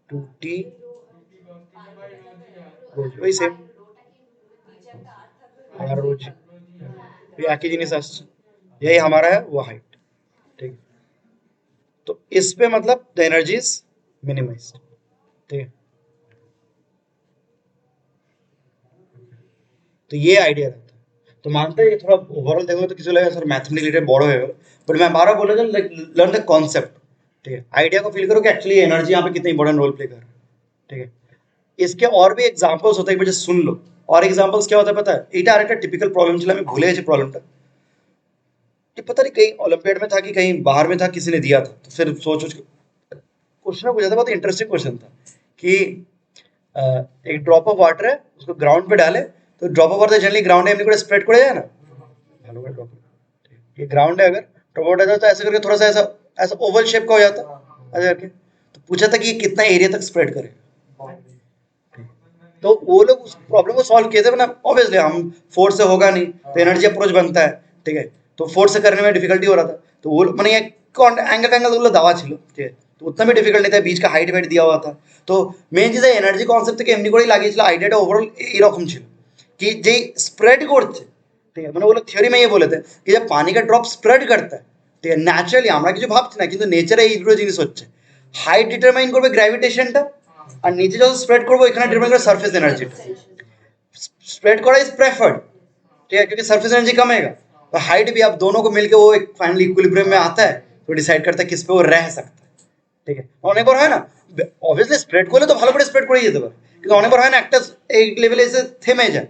2t ওই সেম আর রো জি ये एक ही जिनिस আসছে यही हमारा है वो हाइट ठीक तो इस पे मतलब द एनर्जी इज मिनिमाइज्ड ठीक है तो ये आइडिया रहता है तो मानते हैं थोड़ा ओवरऑल देखो तो किसी को लगेगा सर मैथमेटिकली बड़ा है बट मैं बार बोला था लर्न द कॉन्सेप्ट ठीक है आइडिया को फील करो कि एक्चुअली एनर्जी यहाँ पे कितना इंपॉर्टेंट रोल प्ले कर रहा है ठीक है इसके और भी एग्जांपल्स होते हैं मुझे सुन लो और एग्जांपल्स क्या होता है पता है এটা আরেকটা টিপিক্যাল প্রবলেম ছিল আমি ভুলে গেছি প্রবলেমটা कि पता नहीं कहीं ओलंपियाड में था कि कहीं बाहर में था किसी ने दिया था तो फिर सोच क्वेश्चन पूछा था बहुत इंटरेस्टिंग क्वेश्चन था कि एक ड्रॉप ऑफ वाटर है उसको ग्राउंड पे डाले तो drop of water generally ground एमनी করে स्प्रेड করে যায় না ভালো করে ड्रॉप ये ग्राउंड है अगर ड्रॉप आउट आ जाता है ऐसे करके थोड़ा सा ऐसा ओवल शेप का हो जाता ऐसे करके तो पूछा था कि ये कितना एरिया तक स्प्रेड करे तो वो लोग उस प्रॉब्लम को सॉल्व किए थे ना ऑब्वियसली हम फोर्स से होगा नहीं तो एनर्जी अप्रोच बनता है ठीक है तो फोर्स से करने में डिफिकल्टी हो रहा था, तो वो मैंने एंगल फैंगल दावा छिलो, ठीक है, तो उतना भी डिफिकल्ट नहीं था, बीच का हाइट वाइट दिया हुआ था। तो मेन चीज एनार्जी कॉन्सेप्ट থেকে এমনি করেই লাগিয়েছিল, আইডিয়াটা ওভারঅল এরকম ছিল कि যেই স্প্রেড করছে, ঠিক আছে, মানে ওগুলো থিওরি में ये बोले थे कि जब पानी का ड्रॉप स्प्रेड करता है, ঠিক আছে, ন্যাচারালি আমরা কিছু ভাবছি না, কিন্তু নেচারে এই দুটো জিনিস হচ্ছে, হাইট ডিটারমাইন করবে গ্র্যাভিটেশনটা, আর নিচে যখন স্প্রেড করবো এখানে ডিটারমাইন করবে সারফेस एनर्जी। स्प्रेड करा इज प्रेफर्ड, ठीक है, क्योंकि सरफेस एनर्जी कमेगा, तो हाइट भी आप दोनों को मिलके वो एक फाइनली इक्विलिब्रियम में आता है, तो डिसाइड करता है किस पे वो रह सकता है, ঠিক আছে। অনেকবার হয় না, অবভিয়াসলি স্প্রেড করলে তো ভালো করে স্প্রেড করে যেতে পারে, কিন্তু অনেকবার হয় না একটা এই লেভেলে এসে থেমে যায়,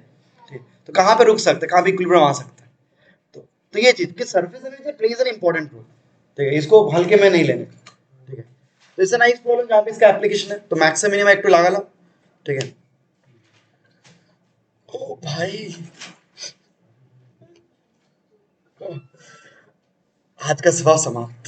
ঠিক है, तो कहाँ पे रुक सकते हैं, कहाँ पे इक्विलिब्रियम आ सकता है, तो ये चीज कि surface energy plays an important role, ठीक है, इसको हल्के में नहीं लेने, ठीक है। तो इससे नाइस प्रॉब्लम जहाँ पे इसका एप्लीकेशन है, तो मैक्स मिनिमम एक लगा लो, ठीक है। ओ भाई, आज का सभा समाप्त।